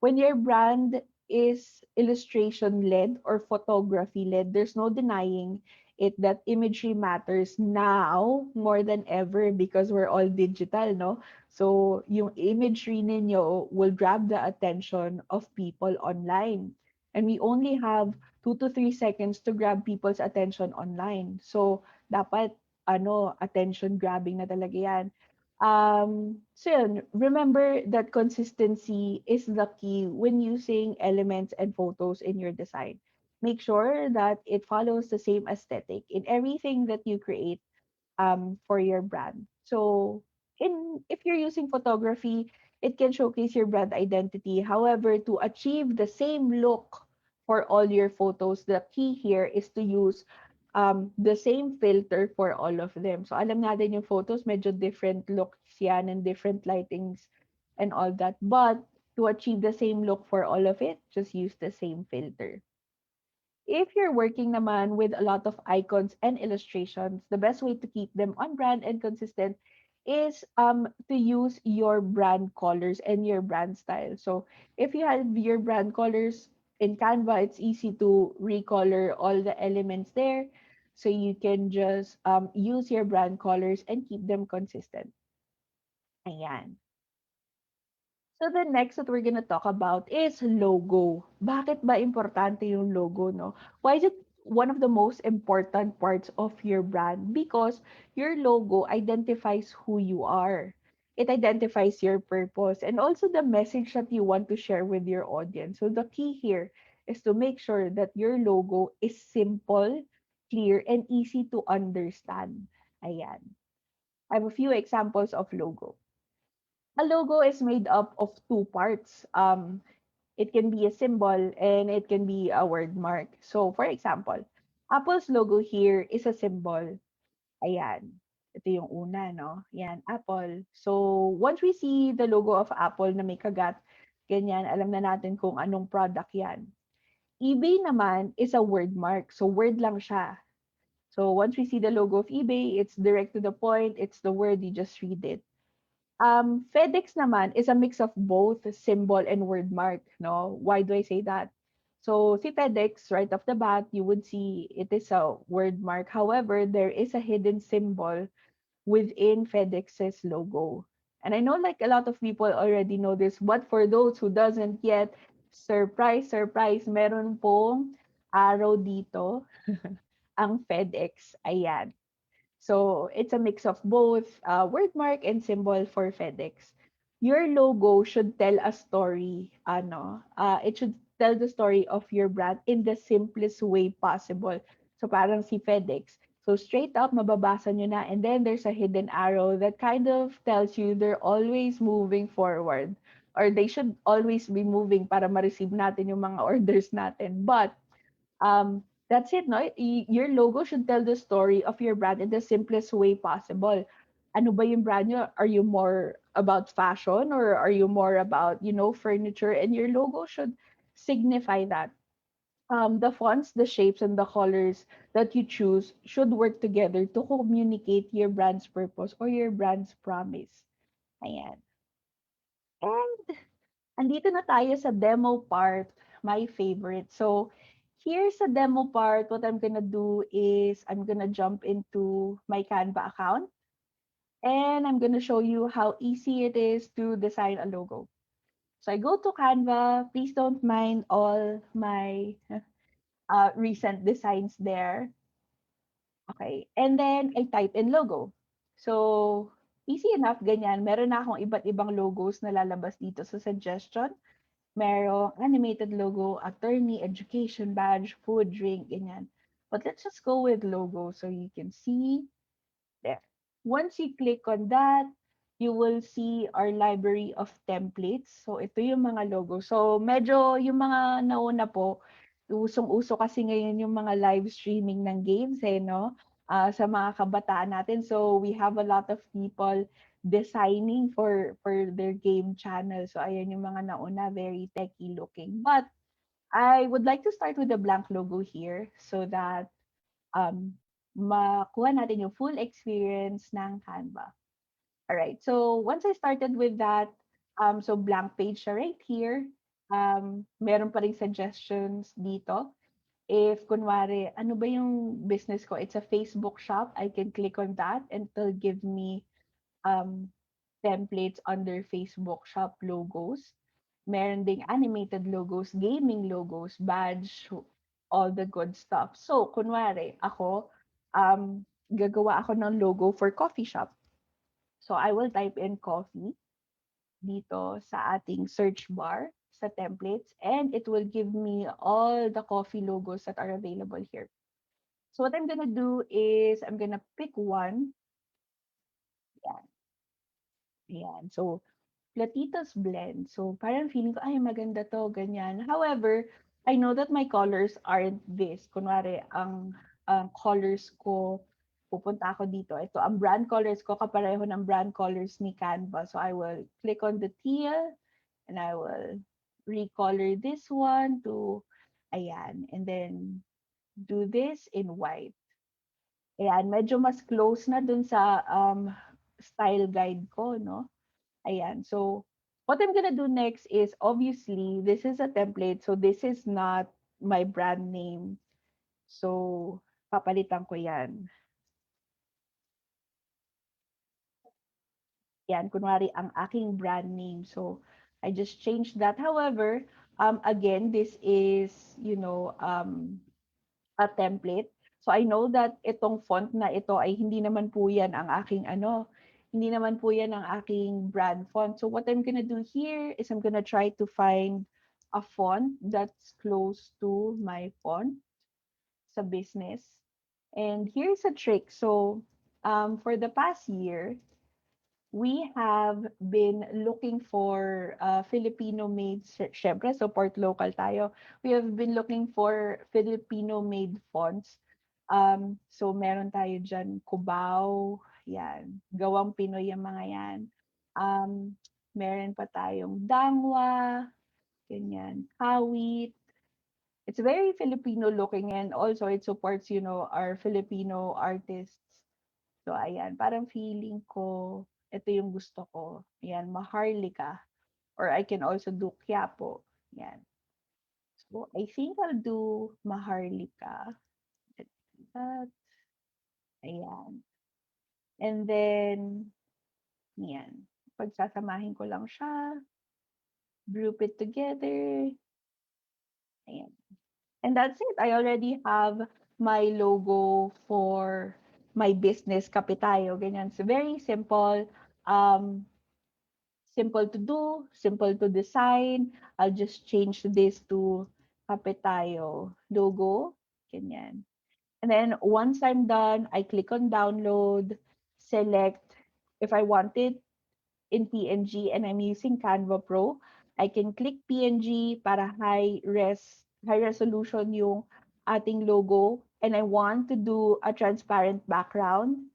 When your brand is illustration led or photography led. There's no denying it that imagery matters now more than ever because we're all digital, no? So yung imagery ninyo will grab the attention of people online. And we only have 2 to 3 seconds to grab people's attention online. So dapat attention grabbing na talaga yan. So yun, remember that consistency is the key when using elements and photos in your design. Make sure that it follows the same aesthetic in everything that you create for your brand. So in if you're using photography, it can showcase your brand identity. However, to achieve the same look for all your photos, the key here is to use the same filter for all of them. So alam natin yung photos, medyo different looks yan and different lightings and all that. But to achieve the same look for all of it, just use the same filter. If you're working naman with a lot of icons and illustrations, the best way to keep them on brand and consistent is to use your brand colors and your brand style. So if you have your brand colors in Canva, it's easy to recolor all the elements there. So you can just use your brand colors and keep them consistent. Ayan. So the next that we're gonna talk about is logo. Bakit ba importante yung logo, no? Why is it one of the most important parts of your brand? Because your logo identifies who you are. It identifies your purpose and also the message that you want to share with your audience. So the key here is to make sure that your logo is simple, clear, and easy to understand. Ayan. I have a few examples of logo. A logo is made up of two parts. It can be a symbol and it can be a word mark. So, for example, Apple's logo here is a symbol. Ayan. Ito yung una, no? Yan, Apple. So, once we see the logo of Apple na may kagat, ganyan, alam na natin kung anong product yan. eBay naman is a word mark. So, word lang siya. So, once we see the logo of eBay, it's direct to the point. It's the word, you just read it. FedEx naman is a mix of both symbol and word mark, no? Why do I say that? So, si FedEx, right off the bat, you would see it is a word mark. However, there is a hidden symbol within FedEx's logo. And I know like a lot of people already know this, but for those who doesn't yet, surprise, surprise, meron pong arrow dito, ang FedEx. Ayan. So it's a mix of both wordmark and symbol for FedEx. Your logo should tell a story. It should tell the story of your brand in the simplest way possible. So parang si FedEx. So straight up, mababasa nyo na. And then there's a hidden arrow that kind of tells you they're always moving forward. Or they should always be moving para ma-receive natin yung mga orders natin. But that's it, no? Your logo should tell the story of your brand in the simplest way possible. Ano ba yung brand nyo? Are you more about fashion or are you more about, furniture? And your logo should signify that. The fonts, the shapes, and the colors that you choose should work together to communicate your brand's purpose or your brand's promise. Ayan. And andito na tayo sa demo part, my favorite. So, here's a demo part. What I'm gonna do is I'm gonna jump into my Canva account and I'm gonna show you how easy it is to design a logo. So I go to Canva. Please don't mind all my recent designs there. Okay. And then I type in logo. So, easy enough, ganyan. Meron na akong iba't ibang logos na lalabas dito sa suggestion. Merong animated logo, attorney, education badge, food, drink, ganyan. But let's just go with logo so you can see there. Once you click on that, you will see our library of templates. So ito yung mga logo. So medyo yung mga nauna po, usong-uso kasi ngayon yung mga live streaming ng games no? Sa mga kabataan natin. So we have a lot of people designing for their game channel. So ayan yung mga nauna, very techy looking. But I would like to start with the blank logo here so that um, makuha natin yung full experience ng Canva. All right. So once I started with that, so blank page siya right here. meron pa ring suggestions dito. If kunwari, ano ba yung business ko? It's a Facebook shop. I can click on that and it'll give me um, templates under Facebook shop logos. Meron ding animated logos, gaming logos, badge, all the good stuff. So, kunwari, ako, gagawa ako ng logo for coffee shop. So, I will type in coffee dito sa ating search bar sa templates and it will give me all the coffee logos that are available here. So what I'm gonna do is I'm gonna pick one. Yan. Yan. So Platitos blend. So parang feeling ko, ay maganda to, ganyan. However, I know that my colors aren't this. Kunwari, ang colors ko, pupunta ako dito. Ito, ang brand colors ko, kapareho ng brand colors ni Canva. So I will click on the teal and I will recolor this one to, ayan. And then do this in white. Ayan, medyo mas close na dun sa style guide ko, no? Ayan, so what I'm gonna do next is, obviously, this is a template, so this is not my brand name. So, papalitan ko yan. Yan, kunwari, ang aking brand name. So, I just changed that. However, again, this is, a template. So I know that itong font na ito ay hindi naman po yan ang aking hindi naman po yan ang aking brand font. So what I'm gonna do here is I'm gonna try to find a font that's close to my font sa business. And here's a trick. So for the past year, we have been looking for Filipino-made, syempre, support local tayo. We have been looking for Filipino-made fonts. So meron tayo dyan, Cubao, yan. Gawang Pinoy yung mga yan. Meron pa tayong Dangwa, ganyan, Kawit. It's very Filipino looking and also it supports, our Filipino artists. So, ayan, parang feeling ko, ito yung gusto ko. Ayan, Maharlika. Or I can also do Quiapo. Ayan. So, I think I'll do Maharlika. Let's do that. Ayan. And then, ayan. Pagsasamahin ko lang siya. Group it together. Ayan. And that's it. I already have my logo for my business, Kapitayo. Ganyan. So, very simple. Simple to do, simple to design. I'll just change this to Kapitayo logo. Ganyan. And then once I'm done, I click on download, select if I want it in PNG and I'm using Canva Pro, I can click PNG para high resolution yung ating logo and I want to do a transparent background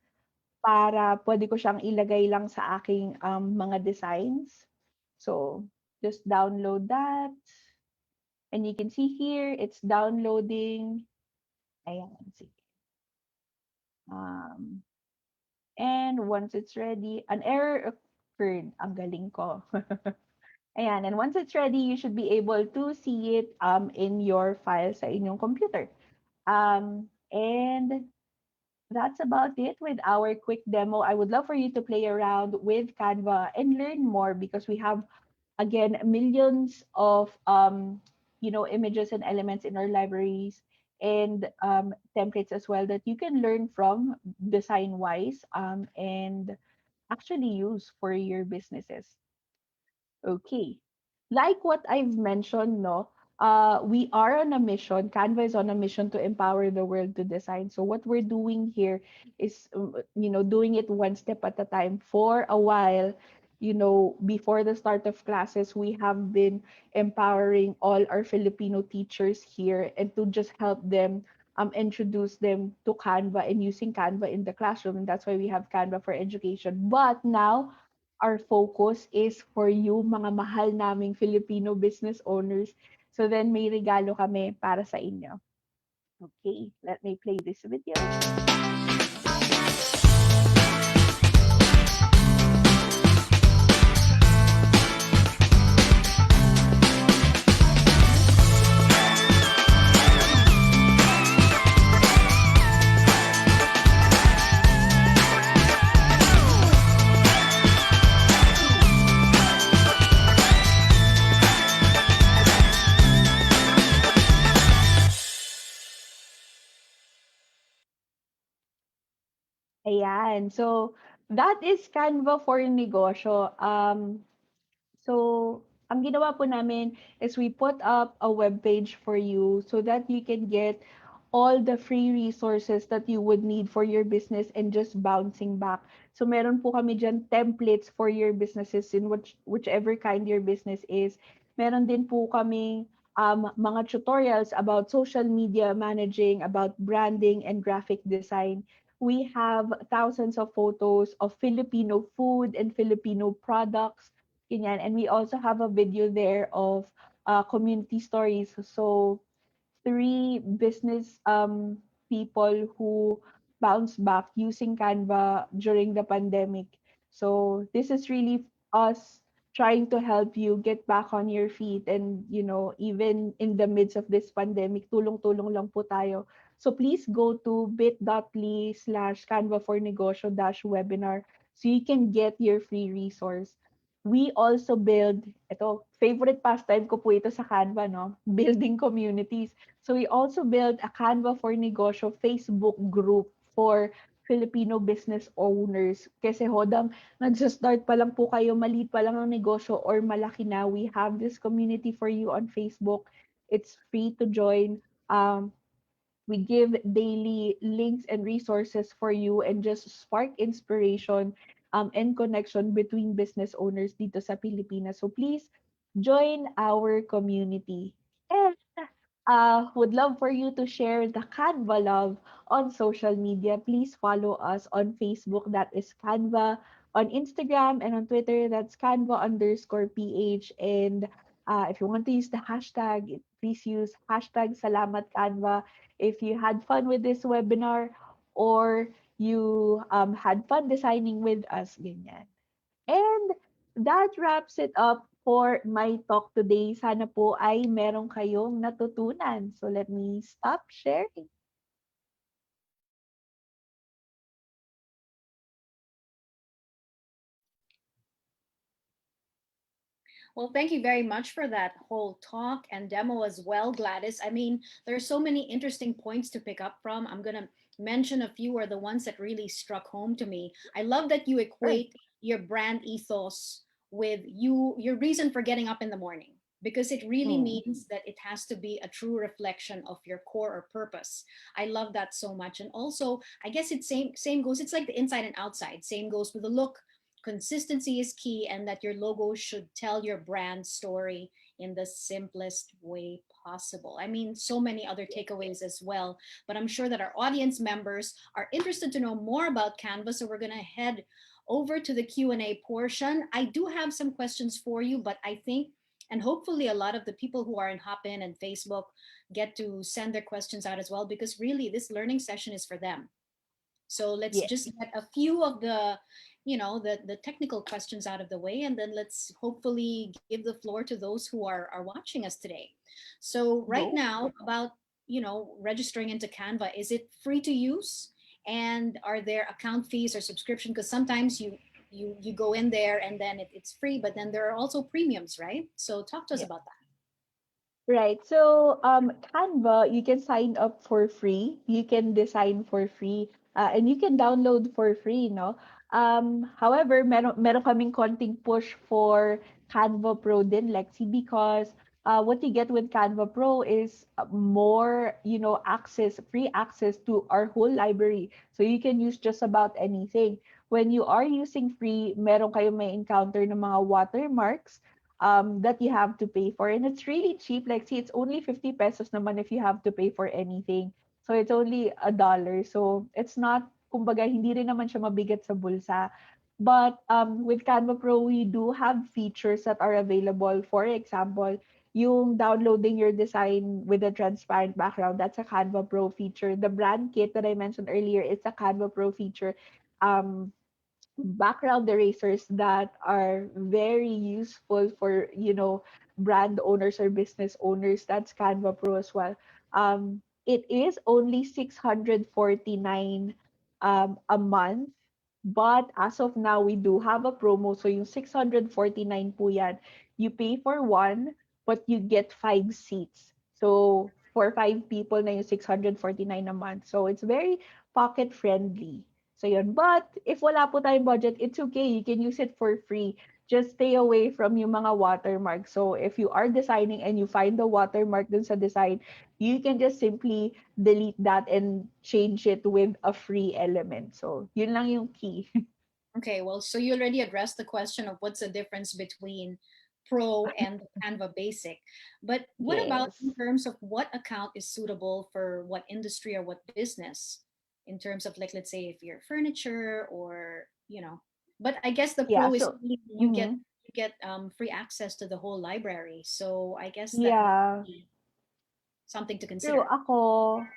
para pwede ko siyang ilagay lang sa aking mga designs. So, just download that. And you can see here, it's downloading. Ayan, sige. And once it's ready, an error occurred. Ang galing ko. Ayan, and once it's ready, you should be able to see it in your file sa inyong computer. And that's about it with our quick demo. I would love for you to play around with Canva and learn more because we have, again, millions of images and elements in our libraries and templates as well that you can learn from design wise and actually use for your businesses. Okay. Like what I've mentioned, no, we are on a mission. Canva is on a mission to empower the world to design. So what we're doing here is, doing it one step at a time. For a while, before the start of classes, we have been empowering all our Filipino teachers here and to just help them introduce them to Canva and using Canva in the classroom. And that's why we have Canva for Education. But now, our focus is for you, mga mahal naming Filipino business owners. So then may regalo kami para sa inyo. Okay, let me play this video. Ayan. So, that is Canva for negosyo. So, ang ginawa po namin is we put up a web page for you so that you can get all the free resources that you would need for your business and just bouncing back. So, meron po kami dyan templates for your businesses in whichever kind your business is. Meron din po kaming mga tutorials about social media managing, about branding and graphic design. We have thousands of photos of Filipino food and Filipino products. Ganyan. And we also have a video there of community stories. So, three business people who bounced back using Canva during the pandemic. So this is really us trying to help you get back on your feet, and even in the midst of this pandemic, tulong-tulong lang po tayo. So please go to bit.ly/Canva for Negosyo webinar so you can get your free resource. We also build, ito, favorite pastime ko po ito sa Canva, no? Building communities. So we also built a Canva for Negosyo Facebook group for Filipino business owners. Kasi hodang nag-start pa lang po kayo, maliit pa lang ang negosyo or malaki na, we have this community for you on Facebook. It's free to join. We give daily links and resources for you and just spark inspiration and connection between business owners dito sa Pilipinas. So please join our community. And would love for you to share the Canva love on social media. Please follow us on Facebook, that is Canva, on Instagram, and on Twitter, that's Canva_PH. And if you want to use the hashtag, please use hashtag Salamat Canva. If you had fun with this webinar or you had fun designing with us, ganyan. And that wraps it up for my talk today. Sana po ay meron kayong natutunan. So let me stop sharing. Well, thank you very much for that whole talk and demo as well, Gladys. I mean, there are so many interesting points to pick up from. I'm going to mention a few are the ones that really struck home to me. I love that you Sure. equate your brand ethos with your reason for getting up in the morning, because it really Mm. means that it has to be a true reflection of your core or purpose. I love that so much. And also, I guess it's same goes, it's like the inside and outside. Same goes with the look. Consistency is key, and that your logo should tell your brand story in the simplest way possible. I mean, so many other takeaways as well, but I'm sure that our audience members are interested to know more about Canva, so we're going to head over to the Q&A portion. I do have some questions for you, but I think and hopefully a lot of the people who are in Hopin and Facebook get to send their questions out as well, because really this learning session is for them. So let's Yes. just get a few of the, the technical questions out of the way, and then let's hopefully give the floor to those who are watching us today. So right Go. now, about registering into Canva, is it free to use? And are there account fees or subscription? Because sometimes you go in there and then it's free, but then there are also premiums, right? So talk to us Yeah. about that. Right. So, Canva, you can sign up for free. You can design for free. And you can download for free, no? However, meron kaming konting push for Canva Pro din, Lexi, because what you get with Canva Pro is more, access, free access to our whole library. So you can use just about anything. When you are using free, meron kayo may encounter ng mga watermarks that you have to pay for. And it's really cheap. Like, see, it's only 50 pesos naman if you have to pay for anything. So it's only $1. So it's not, kumbaga, hindi rin naman siya mabigat sa bulsa. But with Canva Pro, we do have features that are available. For example, yung downloading your design with a transparent background, that's a Canva Pro feature. The brand kit that I mentioned earlier, it's a Canva Pro feature. Um, Background erasers that are very useful for brand owners or business owners, that's Canva Pro as well. It is only 649 a month, but as of now we do have a promo. So yung 649 po yan, you pay for one but you get 5 seats. So for 5 people na yung 649 a month, so it's very pocket friendly. So yun. But if wala po tayong budget, it's okay. You can use it for free. Just stay away from yung mga watermark. So if you are designing and you find the watermark dun sa design, you can just simply delete that and change it with a free element. So yun lang yung key. Okay, well, so you already addressed the question of what's the difference between Pro and the Canva Basic. But what about Yes. in terms of what account is suitable for what industry or what business? In terms of like, let's say if you're furniture or, but I guess the Yeah. Pro is So really mhm. you get free access to the whole library. So I guess that might Yeah. be something to True. consider. Ako,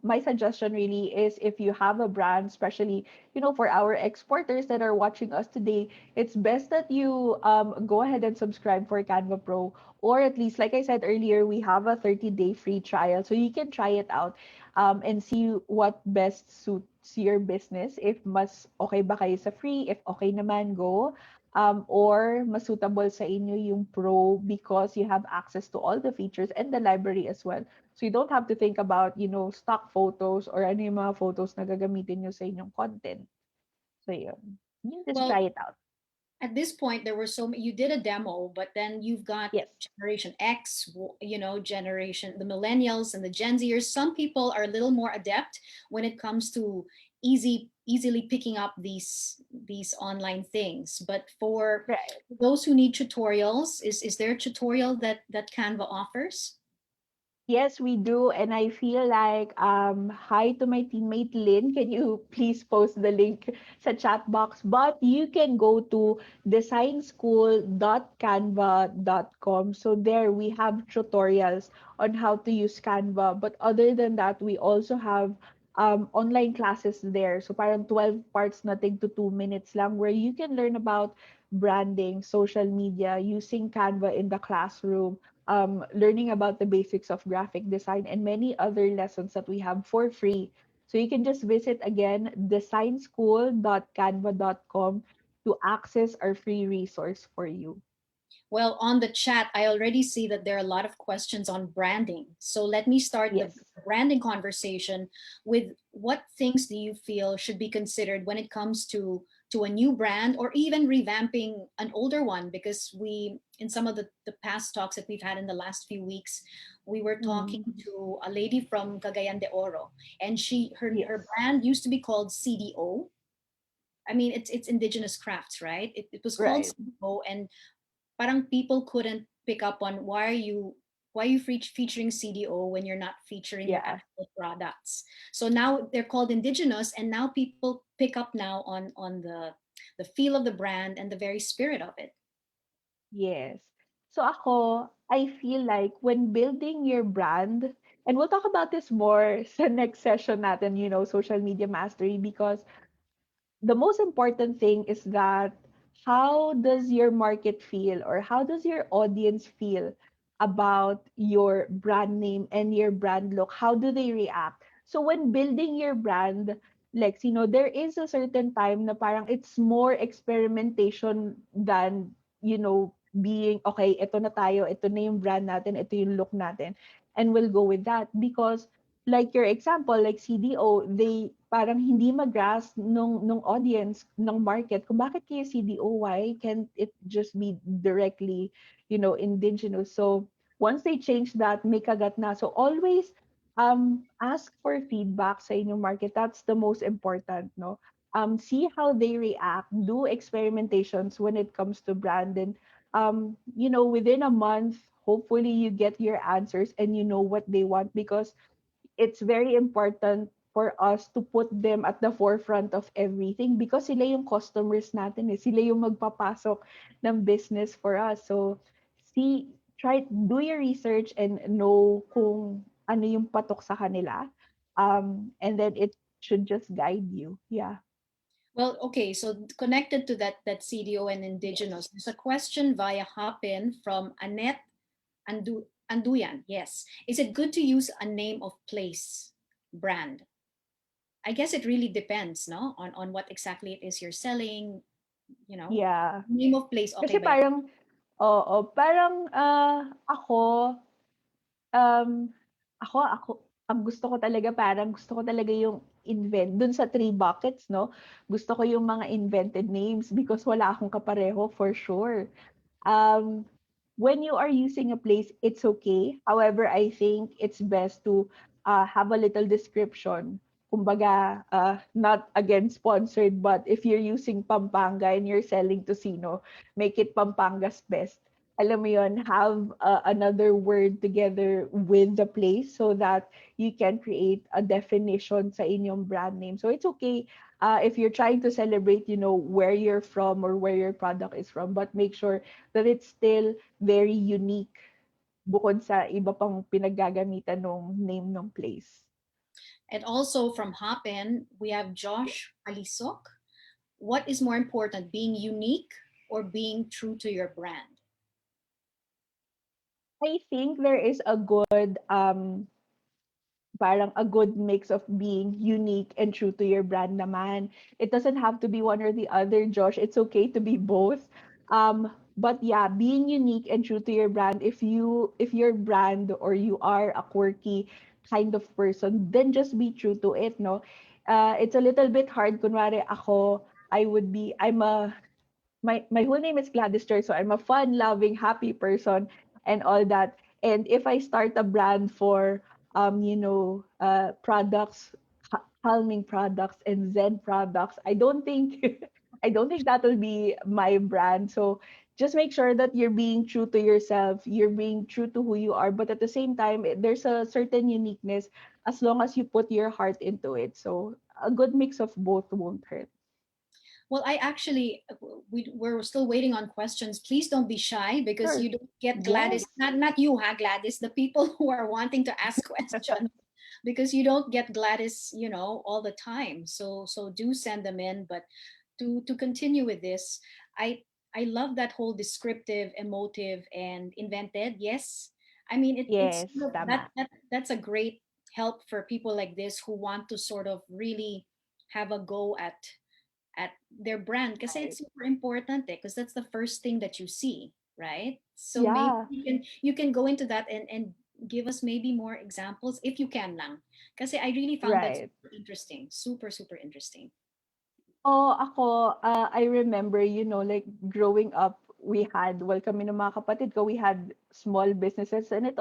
my suggestion really is if you have a brand, especially, for our exporters that are watching us today, it's best that you go ahead and subscribe for Canva Pro. Or at least, like I said earlier, we have a 30-day free trial. So you can try it out and see what best suits your business. If mas okay ba kayo sa free, if okay naman, go. Or mas suitable sa inyo yung Pro because you have access to all the features and the library as well. So you don't have to think about, stock photos or ano yung mga photos na gagamitin nyo sa inyong content. So yun. You just Well, try it out. at this point there were so many, you did a demo, but then you've got Yes. generation X, generation the millennials and the Gen Zers. Some people are a little more adept when it comes to easily picking up these online things, but for Right. those who need tutorials, is there a tutorial that Canva offers? Yes, we do. And I feel like, hi to my teammate Lynn. Can you please post the link sa chat box? But you can go to designschool.canva.com. So there we have tutorials on how to use Canva. But other than that, we also have online classes there. So parang 12 parts, nothing to 2 minutes lang, where you can learn about branding, social media, using Canva in the classroom, learning about the basics of graphic design, and many other lessons that we have for free. So you can just visit again designschool.canva.com to access our free resource for you. Well, on the chat, I already see that there are a lot of questions on branding. So let me start the Yes. branding conversation with what things do you feel should be considered when it comes to a new brand or even revamping an older one? Because we, in some of the past talks that we've had in the last few weeks, we were talking Mm. to a lady from Cagayan de Oro, and her Yes. brand used to be called CDO. I mean, it's indigenous crafts, right? It was called Right. CDO, and parang people couldn't pick up on why are you featuring CDO when you're not featuring your Yeah. actual products. So now they're called indigenous, and now people pick up now on the feel of the brand and the very spirit of it. Yes. So ako, I feel like when building your brand, and we'll talk about this more sa next session natin, social media mastery, because the most important thing is that how does your market feel or how does your audience feel about your brand name and your brand look? How do they react? So when building your brand, Lex, there is a certain time na parang it's more experimentation than, being, okay, ito na tayo, ito na yung brand natin, ito yung look natin, and we'll go with that. Because like your example, like CDO, they parang hindi mag-grasp nung audience, ng market, kung bakit kaya CDO, why can't it just be directly, indigenous? So once they change that, may kagat na. So always ask for feedback sa inyong market. That's the most important, no? See how they react, do experimentations when it comes to brand, and within a month, hopefully you get your answers and you know what they want, because it's very important for us to put them at the forefront of everything, because sila yung customers natin eh. Sila yung magpapasok ng business for us. So, do your research and know kung ano yung patok sa kanila. And then it should just guide you. Yeah. Well, okay, so connected to that CDO and indigenous, Yes. there's a question via Hopin from Annette Anduyan. Yes, is it good to use a name of place brand? I guess it really depends, no, on what exactly it is you're selling. You know, Yeah. name of place, okay Kasi ba yan? parang, oo, parang Um, ako, ang gusto ko talaga, parang gusto ko talaga yung invent dun sa three buckets, no? Gusto ko yung mga invented names because wala akong kapareho for sure. um, when you are using a place, it's okay. However, I think it's best to have a little description. Kumbaga, not again sponsored, but if you're using Pampanga and you're selling tocino, make it Pampanga's best. Alam mo yun, have another word together with the place so that you can create a definition sa inyong brand name. So it's okay if you're trying to celebrate, where you're from or where your product is from, but make sure that it's still very unique bukod sa iba pang pinaggagamitan ng name ng place. And also from Hopin, we have Josh Alisok. What is more important, being unique or being true to your brand? I think there is a good parang a good mix of being unique and true to your brand naman. It doesn't have to be one or the other, Josh. It's okay to be both. But yeah, being unique and true to your brand, if your brand or you are a quirky kind of person, then just be true to it, no? It's a little bit hard. Kunwari ako, I'm a my whole name is Gladys Joy, so I'm a fun, loving, happy person and all that. And if I start a brand for products, calming products and Zen products, I don't think I don't think that will be my brand. So just make sure that you're being true to yourself, you're being true to who you are, but at the same time, there's a certain uniqueness as long as you put your heart into it. So a good mix of both won't hurt. Well, I actually, we're still waiting on questions. Please don't be shy because Sure. you don't get Gladys, Yes. not you, Gladys, the people who are wanting to ask questions because you don't get Gladys, all the time. So do send them in. But to continue with this, I I love that whole descriptive, emotive, and invented. Yes, I mean it's Yes, sort of- tama. that's a great help for people like this who want to sort of really have a go at their brand because Right. it's super important because that's the first thing that you see, right? So maybe Yeah, you can go into that and give us maybe more examples if you can lang because I really found that right. super interesting, super super interesting. Oh, ako, I remember, like growing up, we had, well, kami ng mga kapatid ko, we had small businesses and it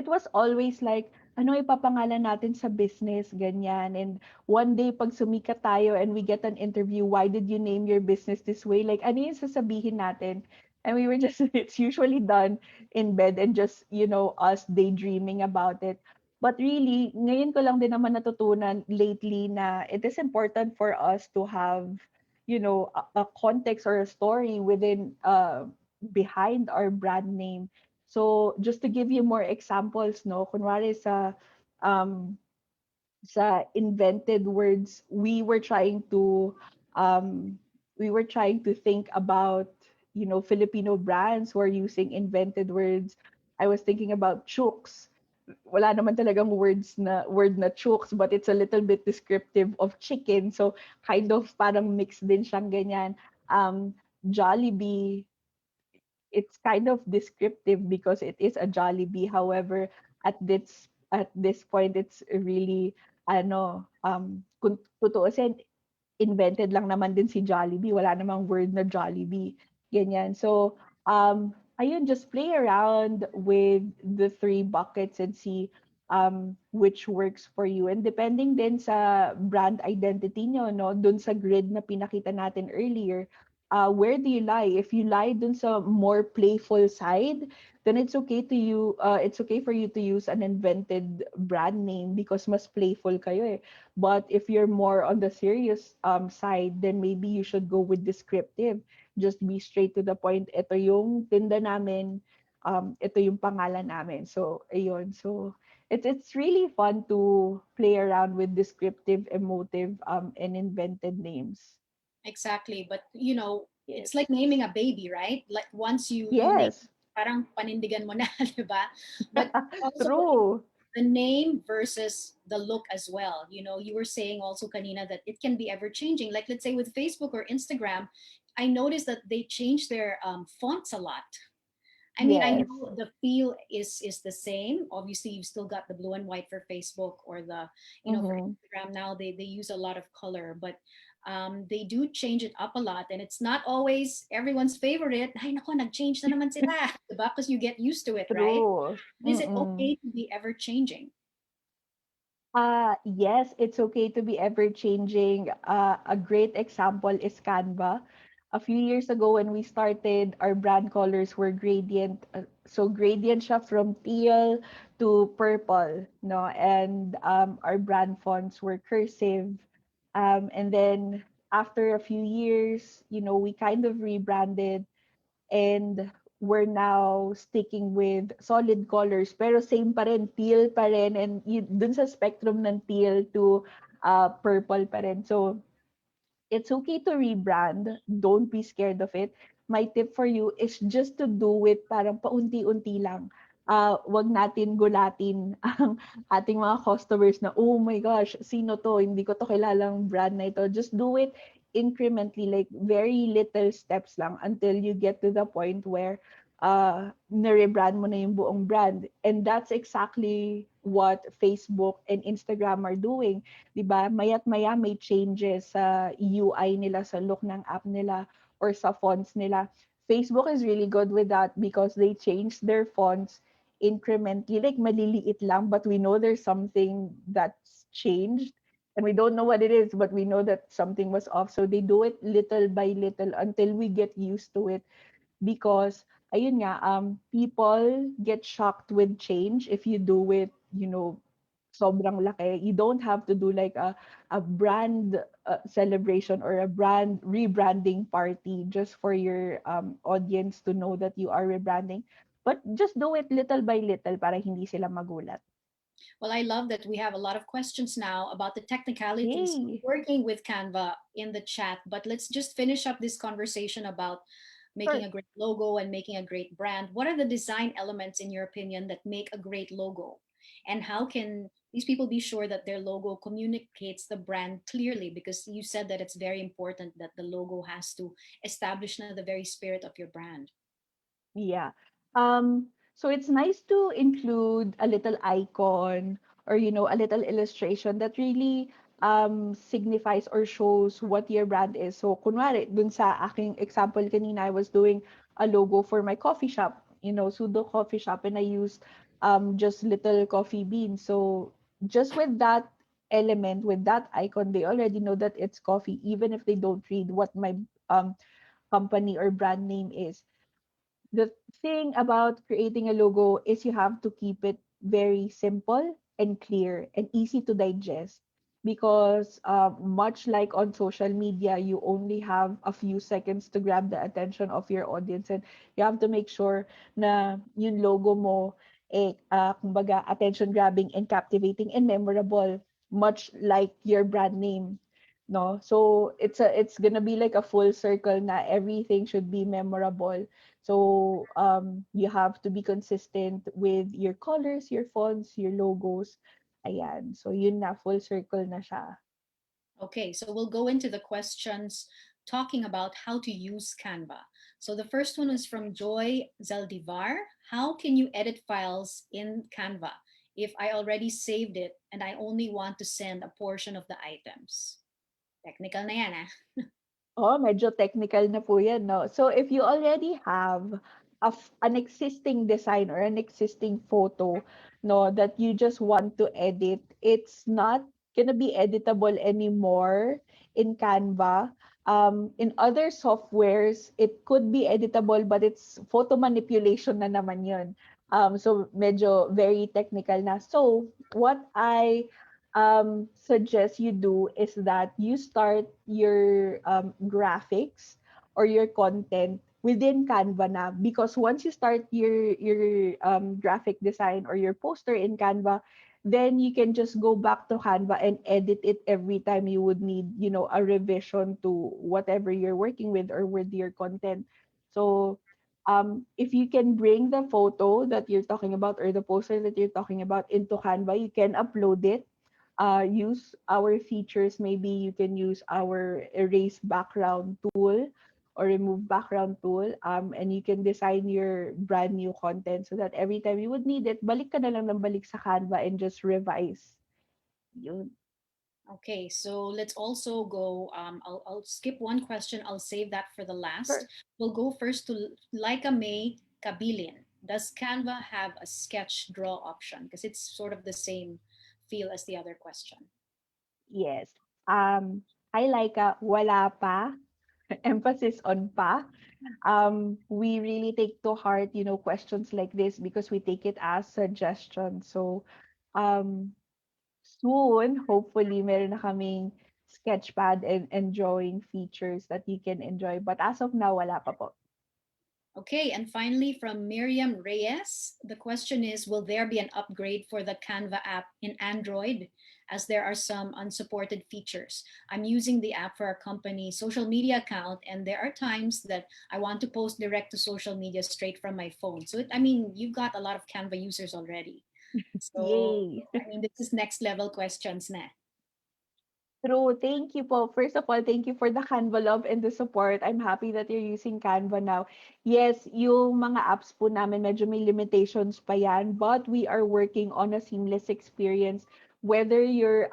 was always like, ano ipapangalan natin sa business, ganyan. And one day, pag sumikat tayo and we get an interview, why did you name your business this way? Like, ano yung sasabihin natin? And we were just, it's usually done in bed and just, us daydreaming about it. But really, ngayon ko lang din naman natutunan lately na it is important for us to have, a context or a story within behind our brand name. So just to give you more examples, no, kunwari um sa invented words, um we were trying to think about, Filipino brands who are using invented words. I was thinking about chooks. Wala naman talagang word na chooks, but it's a little bit descriptive of chicken. So kind of parang mixed din siyang ganyan. Jollibee, it's kind of descriptive because it is a Jollibee. However, at this point, it's really kung tutuusin, invented lang naman din si Jollibee. Wala namang word na Jollibee. Ganyan. So, ayun, just play around with the three buckets and see which works for you. And depending din sa brand identity nyo, no, dun sa grid na pinakita natin earlier, where do you lie? If you lie dun sa more playful side, then it's okay for you to use an invented brand name because mas playful kayo eh. But if you're more on the serious side, then maybe you should go with descriptive. Just be straight to the point. Ito yung tinda namin, ito yung pangalan namin. So, ayun. So, it's really fun to play around with descriptive, emotive, and invented names. Exactly, but it's Yes. like naming a baby, right? Like once you name, Yes. parang panindigan mo na, di ba? But also True. the name versus the look as well. You were saying also kanina that it can be ever changing. Like let's say with Facebook or Instagram, I noticed that they change their fonts a lot. I mean, I Yes. know the feel is the same. Obviously, you've still got the blue and white for Facebook or the, for Mm-hmm. Instagram now they use a lot of color, but they do change it up a lot, and it's not always everyone's favorite. Ay nako, nag-change na naman sila, diba? Because you get used to it, right? True. Is it Mm-mm. okay to be ever changing? Yes, it's okay to be ever changing. A great example is Canva. A few years ago, when we started, our brand colors were gradient. So gradient siya from teal to purple, no? And our brand fonts were cursive. And then after a few years, we kind of rebranded, and we're now sticking with solid colors pero same pa rin, teal pa rin, and dun sa spectrum ng teal to purple pa rin. So it's okay to rebrand. Don't be scared of it. My tip for you is just to do it parang paunti-unti lang. Wag natin gulatin ang ating mga customers na, oh my gosh, sino to? Hindi ko to kilalang brand na ito. Just do it incrementally, like very little steps lang until you get to the point where na-rebrand mo na yung buong brand. And that's exactly what Facebook and Instagram are doing. 'Di ba? Maya't maya may changes sa UI nila, sa look ng app nila or sa fonts nila. Facebook is really good with that because they changed their fonts incrementally, like maliliit lang, but we know there's something that's changed and we don't know what it is, but we know that something was off. So they do it little by little until we get used to it, because ayun nga, people get shocked with change if you do it, sobrang laki. You don't have to do like a brand celebration or a brand rebranding party just for your audience to know that you are rebranding. But just do it little by little para hindi sila magulat. Well, I love that we have a lot of questions now about the technicalities of Yay! working with Canva in the chat. But let's just finish up this conversation about making Sure. a great logo and making a great brand. What are the design elements, in your opinion, that make a great logo? And how can these people be sure that their logo communicates the brand clearly? Because you said that it's very important that the logo has to establish the very spirit of your brand. Yeah. So it's nice to include a little icon or, a little illustration that really signifies or shows what your brand is. So, kunwari, dun sa aking example kanina, I was doing a logo for my coffee shop, Sudo Coffee Shop, and I used just little coffee beans. So, just with that element, with that icon, they already know that it's coffee, even if they don't read what my um, company or brand name is. The thing about creating a logo is you have to keep it very simple and clear and easy to digest, because much like on social media, you only have a few seconds to grab the attention of your audience, and you have to make sure na yung logo mo kumbaga attention grabbing and captivating and memorable, much like your brand name, no? So it's gonna be like a full circle na everything should be memorable. So you have to be consistent with your colors, your fonts, your logos. Ayan. So yun na, full circle na siya. Okay, so we'll go into the questions talking about how to use Canva. So the first one is from Joy Zaldivar. How can you edit files in Canva if I already saved it and I only want to send a portion of the items? Technical na yan, ah. Oh, medyo technical na po yan, no? So if you already have an existing design or an existing photo, no, that you just want to edit, it's not gonna be editable anymore in Canva. In other softwares, it could be editable, but it's photo manipulation na naman yun. So medyo very technical na. So what I suggest you do is that you start your graphics or your content within Canva na, because once you start your graphic design or your poster in Canva, then you can just go back to Canva and edit it every time you would need, a revision to whatever you're working with or with your content. So if you can bring the photo that you're talking about or the poster that you're talking about into Canva, you can upload it, use our features. Maybe you can use our erase background tool or remove background tool, and you can design your brand new content so that every time you would need it, balik ka na lang ng balik sa Canva and just revise. Yun. Okay, so let's also go. I'll skip one question. I'll save that for the last. Sure. We'll go first to Laika May Kabilin. Does Canva have a sketch draw option? Because it's sort of the same feel as the other question. Yes. I like wala pa, emphasis on pa. We really take to heart, questions like this because we take it as suggestions. So, um, soon, hopefully, meron na kaming sketchpad and drawing features that you can enjoy. But as of now, wala pa po. Okay, and finally from Miriam Reyes, the question is, will there be an upgrade for the Canva app in Android as there are some unsupported features? I'm using the app for our company social media account, and there are times that I want to post direct to social media straight from my phone. So, I mean, you've got a lot of Canva users already. So, Yay! I mean, this is next level questions na. True. Thank you po. First of all, thank you for the Canva love and the support. I'm happy that you're using Canva now. Yes, yung mga apps po namin medyo may limitations pa yan, but we are working on a seamless experience whether you're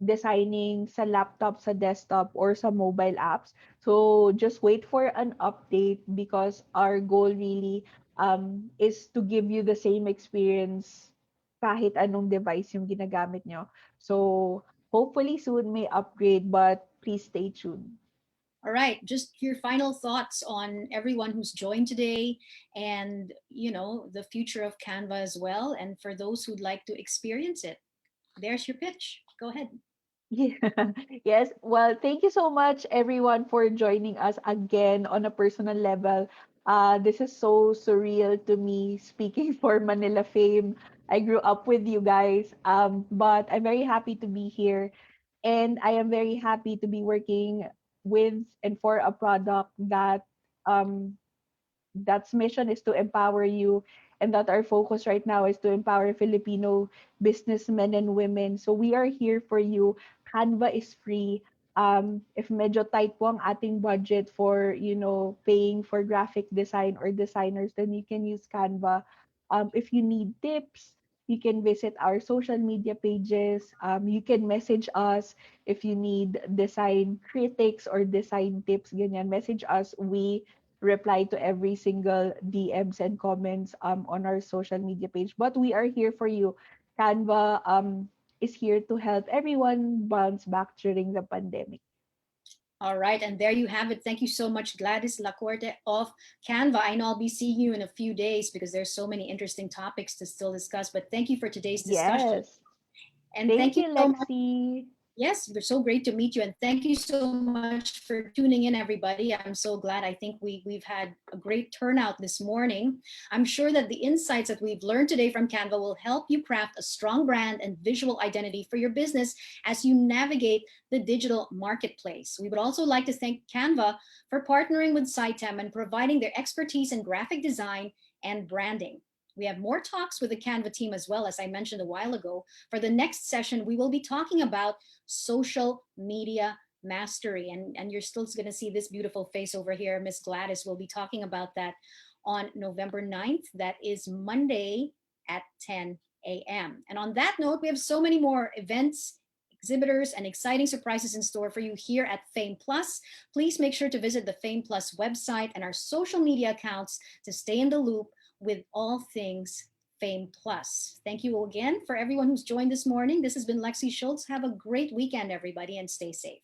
designing sa laptop, sa desktop, or sa mobile apps. So just wait for an update because our goal really is to give you the same experience kahit anong device yung ginagamit nyo. So hopefully soon may upgrade, but please stay tuned. All right, just your final thoughts on everyone who's joined today and, the future of Canva as well. And for those who'd like to experience it, there's your pitch. Go ahead. Yeah. Yes. Well, thank you so much, everyone, for joining us again on a personal level. This is so surreal to me speaking for Manila Fame. I grew up with you guys, but I'm very happy to be here. And I am very happy to be working with and for a product um, that's mission is to empower you, and that our focus right now is to empower Filipino businessmen and women. So we are here for you. Canva is free. If medyo tight po ang ating budget for, paying for graphic design or designers, then you can use Canva. If you need tips, you can visit our social media pages. You can message us if you need design critics or design tips. Ganyan, message us. We reply to every single DMs and comments on our social media page. But we are here for you. Canva is here to help everyone bounce back during the pandemic. All right, and there you have it. Thank you so much, Gladys Lacorte of Canva. I know I'll be seeing you in a few days because there's so many interesting topics to still discuss. But thank you for today's discussion. Yes. And Thank thank you you, so much. Lexi. Yes, we're so great to meet you, and thank you so much for tuning in, everybody. I'm so glad. I think we've had a great turnout this morning. I'm sure that the insights that we've learned today from Canva will help you craft a strong brand and visual identity for your business as you navigate the digital marketplace. We would also like to thank Canva for partnering with Saitem and providing their expertise in graphic design and branding. We have more talks with the Canva team as well, as I mentioned a while ago. For the next session, we will be talking about social media mastery. And you're still going to see this beautiful face over here. Miss Gladys will be talking about that on November 9th. That is Monday at 10 a.m. And on that note, we have so many more events, exhibitors, and exciting surprises in store for you here at Fame Plus. Please make sure to visit the Fame Plus website and our social media accounts to stay in the loop with all things Fame Plus. Thank you again for everyone who's joined this morning. This has been Lexi Schultz. Have a great weekend, everybody, and stay safe.